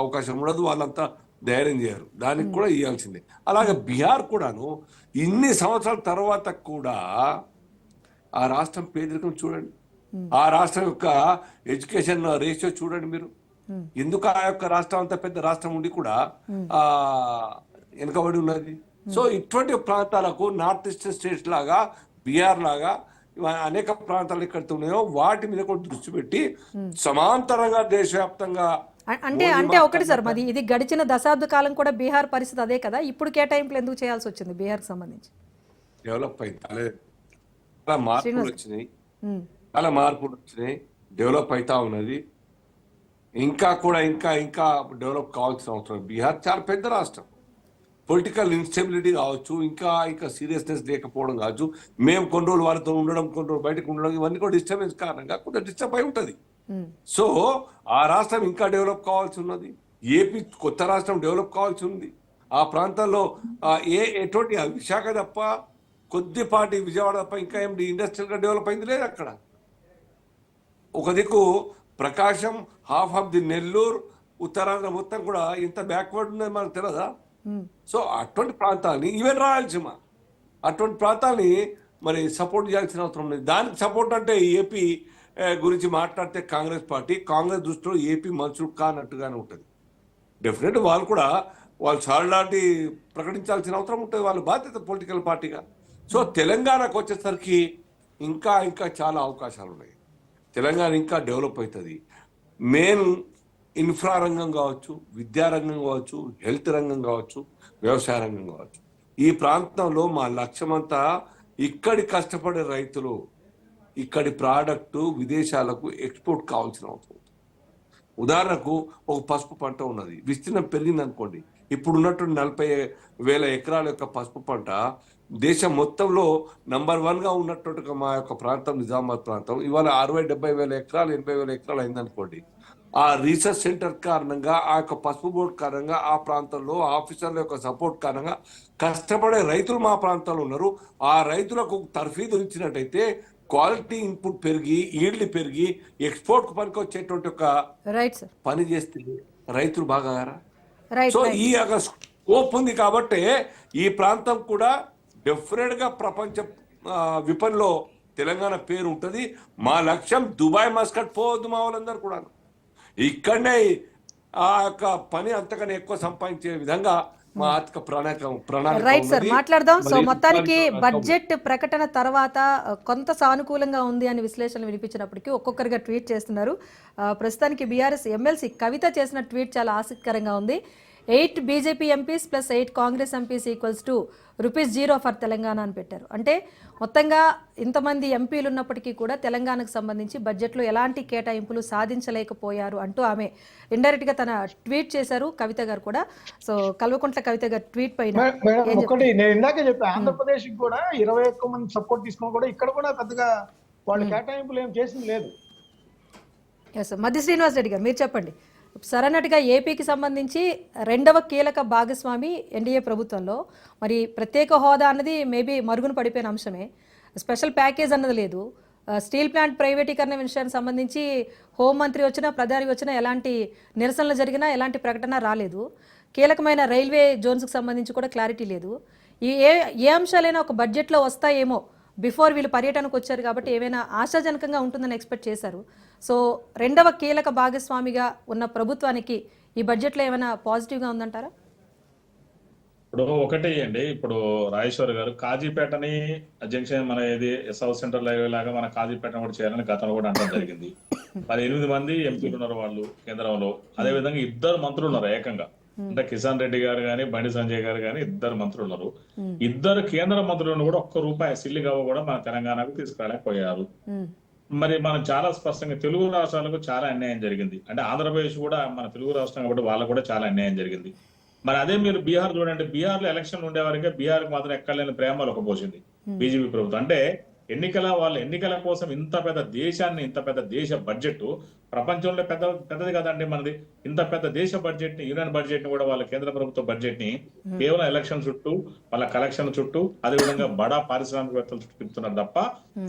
అవకాశం ఉండదు. వాళ్ళంతా ధైర్యం చేయరు, దానికి కూడా ఇవ్వాల్సిందే. అలాగే బీహార్ కూడాను ఇన్ని సంవత్సరాల తర్వాత కూడా ఆ రాష్ట్రం పేదరికం చూడండి, ఆ రాష్ట్రం యొక్క ఎడ్యుకేషన్ రేషియో చూడండి మీరు. ఎందుకు ఆ యొక్క రాష్ట్రం అంత పెద్ద రాష్ట్రం ఉండి కూడా వెనుకబడి ఉన్నది. సో ఇటువంటి ప్రాంతాలకు నార్త్ ఈస్టర్న్ స్టేట్స్ లాగా బీహార్ లాగా అనేక ప్రాంతాలు ఎక్కడితో ఉన్నాయో వాటి మీద కూడా దృష్టి పెట్టి సమాంతరంగా దేశవ్యాప్తంగా అంటే ఒకటి సార్, మరి ఇది గడిచిన దశాబ్ద కాలం కూడా బీహార్ పరిస్థితి అదే కదా. ఇప్పుడు కేటాయింపులు ఎందుకు చేయాల్సి వచ్చింది బీహార్కి సంబంధించి? డెవలప్ అయింది, చాలా మార్పులు వచ్చినాయి, డెవలప్ అవుతా ఉన్నది. ఇంకా కూడా ఇంకా డెవలప్ కావాల్సిన అవసరం. బీహార్ చాలా పెద్ద రాష్ట్రం, పొలిటికల్ ఇన్స్టెబిలిటీ కావచ్చు, ఇంకా సీరియస్నెస్ లేకపోవడం కావచ్చు, మేము కొన్ని రోజులు వాళ్ళతో ఉండడం, కొన్ని రోజులు బయటకు ఉండడం, ఇవన్నీ కూడా డిస్టర్బెన్స్ కారణంగా కొంచెం డిస్టర్బ్ అయి ఉంటుంది. సో ఆ రాష్ట్రం ఇంకా డెవలప్ కావాల్సి ఉన్నది. ఏపీ కొత్త రాష్ట్రం డెవలప్ కావాల్సి ఉంది. ఆ ప్రాంతాల్లో ఎటువంటి విశాఖ తప్ప కొద్దిపాటి విజయవాడ తప్ప ఇంకా ఏం ఇండస్ట్రియల్ గా డెవలప్ అయింది లేదు అక్కడ. ఒక దిక్కు Prakasam, half of the Nellore, Uttarandhra మొత్తం కూడా ఇంత బ్యాక్వర్డ్ ఉన్నది మనకు తెలియదా? సో అటువంటి ప్రాంతాలని, ఈవెన్ రాయలసీమ అటువంటి ప్రాంతాలని మరి సపోర్ట్ చేయాల్సిన అవసరం ఉంది. దానికి సపోర్ట్ అంటే ఏపీ గురించి మాట్లాడితే కాంగ్రెస్ దృష్టిలో ఏపీ మనుషులు కానట్టుగానే ఉంటుంది. డెఫినెట్ వాళ్ళు సాలిడారిటీ ప్రకటించాల్సిన అవసరం ఉంటుంది, వాళ్ళ బాధ్యత పొలిటికల్ పార్టీగా. సో తెలంగాణకు వచ్చేసరికి ఇంకా చాలా అవకాశాలు ఉన్నాయి. తెలంగాణ ఇంకా డెవలప్ అవుతుంది. మెయిన్ ఇన్ఫ్రా రంగం కావచ్చు, విద్యారంగం కావచ్చు, హెల్త్ రంగం కావచ్చు, వ్యవసాయ రంగం కావచ్చు. ఈ ప్రాంతంలో మా లక్ష్యమంతా ఇక్కడి కష్టపడే రైతులు ఇక్కడి ప్రోడక్ట్ విదేశాలకు ఎక్స్పోర్ట్ కావాల్సిన అవసరం. ఉదాహరణకు ఒక పసుపు పంట ఉన్నది, విస్తీర్ణం పెరిగింది అనుకోండి. ఇప్పుడు ఉన్నటువంటి 40,000 ఎకరాల యొక్క పసుపు పంట దేశం మొత్తంలో నంబర్ 1 గా ఉన్నటువంటి మా యొక్క ప్రాంతం నిజామాబాద్ ప్రాంతం ఇవాళ 60,000-70,000 ఎకరాలు 80,000 ఎకరాలు అయిందనుకోండి. ఆ రీసెర్చ్ సెంటర్ కారణంగా, ఆ యొక్క పసుపు బోర్డు కారణంగా, ఆ ప్రాంతంలో ఆఫీసర్ల యొక్క సపోర్ట్ కారణంగా కష్టపడే రైతులు మా ప్రాంతంలో ఉన్నారు. ఆ రైతులకు తర్ఫీదు ఇచ్చినట్టయితే క్వాలిటీ ఇన్పుట్ పెరిగి, ఈల్డ్ పెరిగి, ఎక్స్పోర్ట్ కు పనికి వచ్చేటువంటి ఒక పని చేస్తే రైతులు బాగా. సో ఈ స్కోప్ ఉంది కాబట్టి ఈ ప్రాంతం కూడా డెఫినెట్ గా ప్రపంచ విపణిలో తెలంగాణ పేరు ఉంటుంది. మా లక్ష్యం దుబాయ్ మస్కట్ పోవద్దు మా వాళ్ళందరూ కూడా. ఇక్కడనే ఆ యొక్క పని అంతకన్నా ఎక్కువ సంపాదించే విధంగా మా ఆర్థిక ప్రణాళిక రైట్ సార్, ఉన్నది. మాట్లాడదాం. సో మరి మొత్తానికి ప్రణాళిక బడ్జెట్ ప్రకటన తర్వాత కొంత సానుకూలంగా ఉంది అని విశ్లేషణలు వినిపించినప్పటికీ ఒక్కొక్కరిగా ట్వీట్ చేస్తున్నారు. ప్రస్తుతానికి బీఆర్ఎస్ ఎమ్మెల్సీ కవిత చేసిన ట్వీట్ చాలా ఆసక్తికరంగా ఉంది. 8 BJP MPs plus 8 Congress MPs equals to ₹0 for Telangana అని పెట్టారు. అంటే మొత్తంగా ఇంతమంది ఎంపీలు ఉన్నప్పటికీ కూడా తెలంగాణకు సంబంధించి బడ్జెట్లో ఎలాంటి కేటాయింపులు సాధించలేకపోయారు అంటూ ఆమె ఇండైరెక్ట్గా తన ట్వీట్ చేశారు, కవిత గారు కూడా. సో కల్వకుంట్ల కవిత గారు ట్వీట్ పైన మేడం ఒకటి నేను ఇందాకే చెప్పాను, ఆంధ్రప్రదేశ్ కూడా 21 మంది సపోర్ట్ తీసుకుని కూడా ఇక్కడ కూడా పెద్దగా వాళ్ళు కేటాయింపులు ఏం చేసింది లేదు. ఎస్, మధ్య శ్రీనివాస్ రెడ్డి గారు మీరు చెప్పండి. సరన్నట్టుగా ఏపీకి సంబంధించి రెండవ కీలక భాగస్వామి ఎన్డీఏ ప్రభుత్వంలో మరి ప్రత్యేక హోదా అన్నది మేబీ మరుగున పడిపోయిన అంశమే. స్పెషల్ ప్యాకేజ్ అన్నది లేదు. స్టీల్ ప్లాంట్ ప్రైవేటీకరణ విషయానికి సంబంధించి హోంమంత్రి వచ్చినా ప్రధాని వచ్చినా ఎలాంటి నిరసనలు జరిగినా ఎలాంటి ప్రకటన రాలేదు. కీలకమైన రైల్వే జోన్స్కి సంబంధించి కూడా క్లారిటీ లేదు. ఏ అంశాలైనా ఒక బడ్జెట్లో వస్తాయేమో, బిఫోర్ వీళ్ళు పర్యటనకు వచ్చారు కాబట్టి ఏమైనా ఆశాజనకంగా ఉంటుందని ఎక్స్పెక్ట్ చేశారు. సో రెండవ కీలక భాగస్వామిగా ఉన్న ప్రభుత్వానికి ఈ బడ్జెట్లో ఏమైనా పాజిటివ్గా ఉందంటారా? ఇప్పుడు ఒకటి అండి, ఇప్పుడు రాజేశ్వర్ గారు కాజీపేటని జంక్షన్ మన ఇది సౌత్ సెంట్రల్ హైవే లాగా మన కాజీపేటను కూడా చేయాలని గతంలో కూడా అనడం జరిగింది. 8 మంది ఎంపీలు ఉన్నారు వాళ్ళు కేంద్రంలో. అదే విధంగా 2 మంత్రులు ఉన్నారు ఏకంగా. అంటే కిషన్ రెడ్డి గారు కానీ బండి సంజయ్ గారు కానీ 2 మంత్రులు ఉన్నారు. 2 కేంద్ర మంత్రులను కూడా ₹1 సిల్లిగా కూడా మన తెలంగాణకు తీసుకురాలేకపోయారు. మరి మనం చాలా స్పష్టంగా తెలుగు రాష్ట్రాలకు చాలా అన్యాయం జరిగింది. అంటే ఆంధ్రప్రదేశ్ కూడా మన తెలుగు రాష్ట్రం కాబట్టి వాళ్ళకు కూడా చాలా అన్యాయం జరిగింది. మరి అదే మీరు బీహార్ చూడండి, బీహార్ లో ఎలక్షన్ ఉండే వరకే బీహార్కి మాత్రం ఎక్కడలేని ప్రేమలు పోసింది బీజేపీ ప్రభుత్వం. అంటే ఎన్నికల కోసం ఇంత పెద్ద దేశాన్ని, ఇంత పెద్ద దేశ బడ్జెట్ ప్రపంచంలో పెద్దది కదండి మనది. ఇంత పెద్ద దేశ బడ్జెట్ ని, యూనియన్ బడ్జెట్ ని కూడా వాళ్ళ కేంద్ర ప్రభుత్వ బడ్జెట్ ని కేవలం ఎలక్షన్ చుట్టూ, వాళ్ళ కలెక్షన్ చుట్టూ, అదేవిధంగా బడా పారిశ్రామికవేత్తల చుట్టూ తిప్పుతున్నారు తప్ప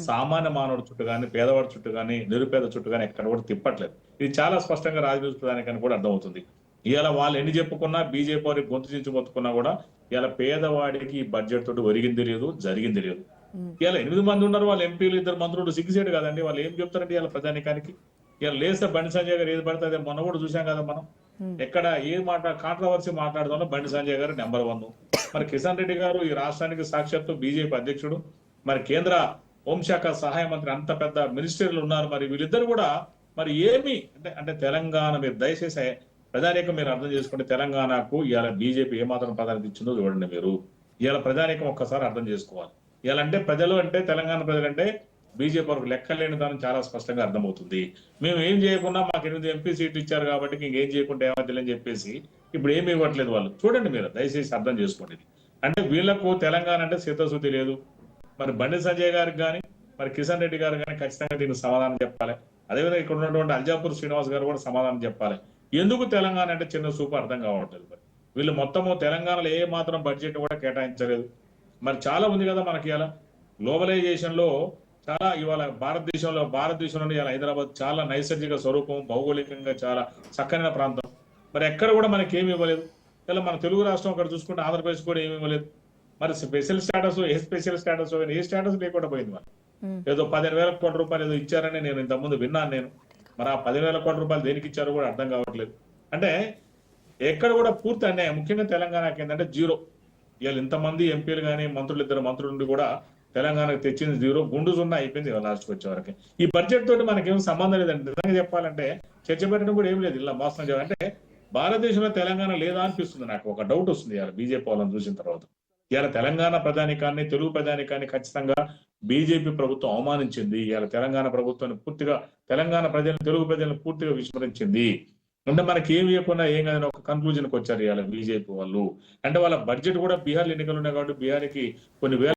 సామాన్య మానవుడి చుట్టూ కానీ, పేదవాడి చుట్టూ కానీ, నిరుపేద చుట్టూ కానీ ఎక్కడ కూడా తిప్పట్లేదు. ఇది చాలా స్పష్టంగా రాజకీయానికి కూడా అర్థమవుతుంది. ఇవాళ వాళ్ళు ఎన్ని చెప్పుకున్నా, బీజేపీ వారికి గొంతు చించి మొత్తుకున్నా కూడా ఇవాళ పేదవాడికి ఈ బడ్జెట్ తోటి ఒరిగింది లేదు, జరిగింది లేదు. ఇవాళ 8 మంది ఉన్నారు, వాళ్ళ ఎంపీలు 2 మంత్రులు సిగ్గుసేటు కదండి. వాళ్ళు ఏం చెప్తారండి ఇవాళ ప్రజానికానికి? ఇవాళ లేస్తే బండి సంజయ్ గారు ఏది పడితే అదే మొన్న కూడా చూసాం కదా మనం. ఎక్కడ ఏ కాంట్రవర్సీ మాట్లాడదామో బండి సంజయ్ గారు నెంబర్ 1. మరి కిషన్ రెడ్డి గారు ఈ రాష్ట్రానికి సాక్షాత్తు బీజేపీ అధ్యక్షుడు, మరి కేంద్ర హోంశాఖ సహాయ మంత్రి, అంత పెద్ద మినిస్టర్లు ఉన్నారు. మరి వీళ్ళిద్దరు కూడా మరి ఏమి అంటే తెలంగాణ మీరు దయచేసి ప్రజానీకం మీరు అర్థం చేసుకుంటే తెలంగాణకు ఇవాళ బీజేపీ ఏమాత్రం ప్రాధాన్యత ఇచ్చిందో చూడండి మీరు. ఇవాళ ప్రజానీకం ఒక్కసారి అర్థం చేసుకోవాలి. ఇవాళ అంటే ప్రజలు అంటే తెలంగాణ ప్రజలంటే బీజేపీ వరకు లెక్కలేని దాన్ని చాలా స్పష్టంగా అర్థమవుతుంది. మేము ఏం చేయకుండా మాకు 8 ఎంపీ సీట్లు ఇచ్చారు కాబట్టి ఇంకేం చేయకుండా ఏమవుతుందని చెప్పేసి ఇప్పుడు ఏమి ఇవ్వట్లేదు వాళ్ళు. చూడండి మీరు దయచేసి అర్థం చేసుకోండి. అంటే వీళ్లకు తెలంగాణ అంటే చిత్తశుద్ధి లేదు. మరి బండి సంజయ్ గారికి కానీ, మరి కిషన్ రెడ్డి గారు కానీ ఖచ్చితంగా దీనికి సమాధానం చెప్పాలి. అదేవిధంగా ఇక్కడ ఉన్నటువంటి అల్జాపూర్ శ్రీనివాస్ గారు కూడా సమాధానం చెప్పాలి. ఎందుకు తెలంగాణ అంటే చిన్న చూపు అర్థం కావట్లేదు. మరి వీళ్ళు మొత్తము తెలంగాణలో ఏ మాత్రం బడ్జెట్ కూడా కేటాయించలేదు. మరి చాలా ఉంది కదా మనకి. ఇలా గ్లోబలైజేషన్ లో చాలా ఇవాళ భారతదేశంలో ఇలా హైదరాబాద్ చాలా నైసర్గిక స్వరూపం, భౌగోళికంగా చాలా చక్కనైన ప్రాంతం. మరి ఎక్కడ కూడా మనకి ఏమి ఇవ్వలేదు. ఇలా మన తెలుగు రాష్ట్రం అక్కడ చూసుకుంటే ఆంధ్రప్రదేశ్ కూడా ఏమి ఇవ్వలేదు. మరి స్పెషల్ స్టేటస్, ఏ స్టేటస్ లేకుండా పోయింది. మరి ఏదో 15,000 కోట్ల రూపాయలు ఏదో ఇచ్చారని నేను ఇంతకుముందు విన్నాను నేను. మరి ఆ 10,000 కోట్ల రూపాయలు దేనికి ఇచ్చారో కూడా అర్థం కావట్లేదు. అంటే ఎక్కడ కూడా పూర్తి అన్యాయం. ముఖ్యంగా తెలంగాణకి ఏంటంటే 0. ఇవాళ ఇంతమంది ఎంపీలు కానీ, మంత్రులు 2 మంత్రులు నుండి కూడా తెలంగాణకు తెచ్చింది 0, గుండు 0 అయిపోయింది లాస్ట్కి వచ్చే వరకు. ఈ బడ్జెట్ తోటి మనకేం సంబంధం లేదండి. నిజంగా చెప్పాలంటే చర్చ పెట్టడం కూడా ఏం లేదు. ఇలా మోసం చేయాలంటే భారతదేశంలో తెలంగాణ లేదా అనిపిస్తుంది నాకు. ఒక డౌట్ వస్తుంది ఇవాళ బీజేపీ వాళ్ళని చూసిన తర్వాత. ఇవాళ తెలంగాణ ప్రధానికాన్ని, తెలుగు ప్రధానికాన్ని ఖచ్చితంగా బీజేపీ ప్రభుత్వం అవమానించింది. ఇవాళ తెలంగాణ ప్రభుత్వాన్ని పూర్తిగా, తెలంగాణ ప్రజలను, తెలుగు ప్రజలను పూర్తిగా విస్మరించింది. అంటే మనకి ఏమి ఇవ్వకుండా ఏం కాదని ఒక కన్క్లూజన్కి వచ్చారు ఇవాళ బీజేపీ వాళ్ళు. అంటే వాళ్ళ బడ్జెట్ కూడా బీహార్ ఎన్నికలు ఉన్నాయి కాబట్టి బీహార్కి కొన్ని వేల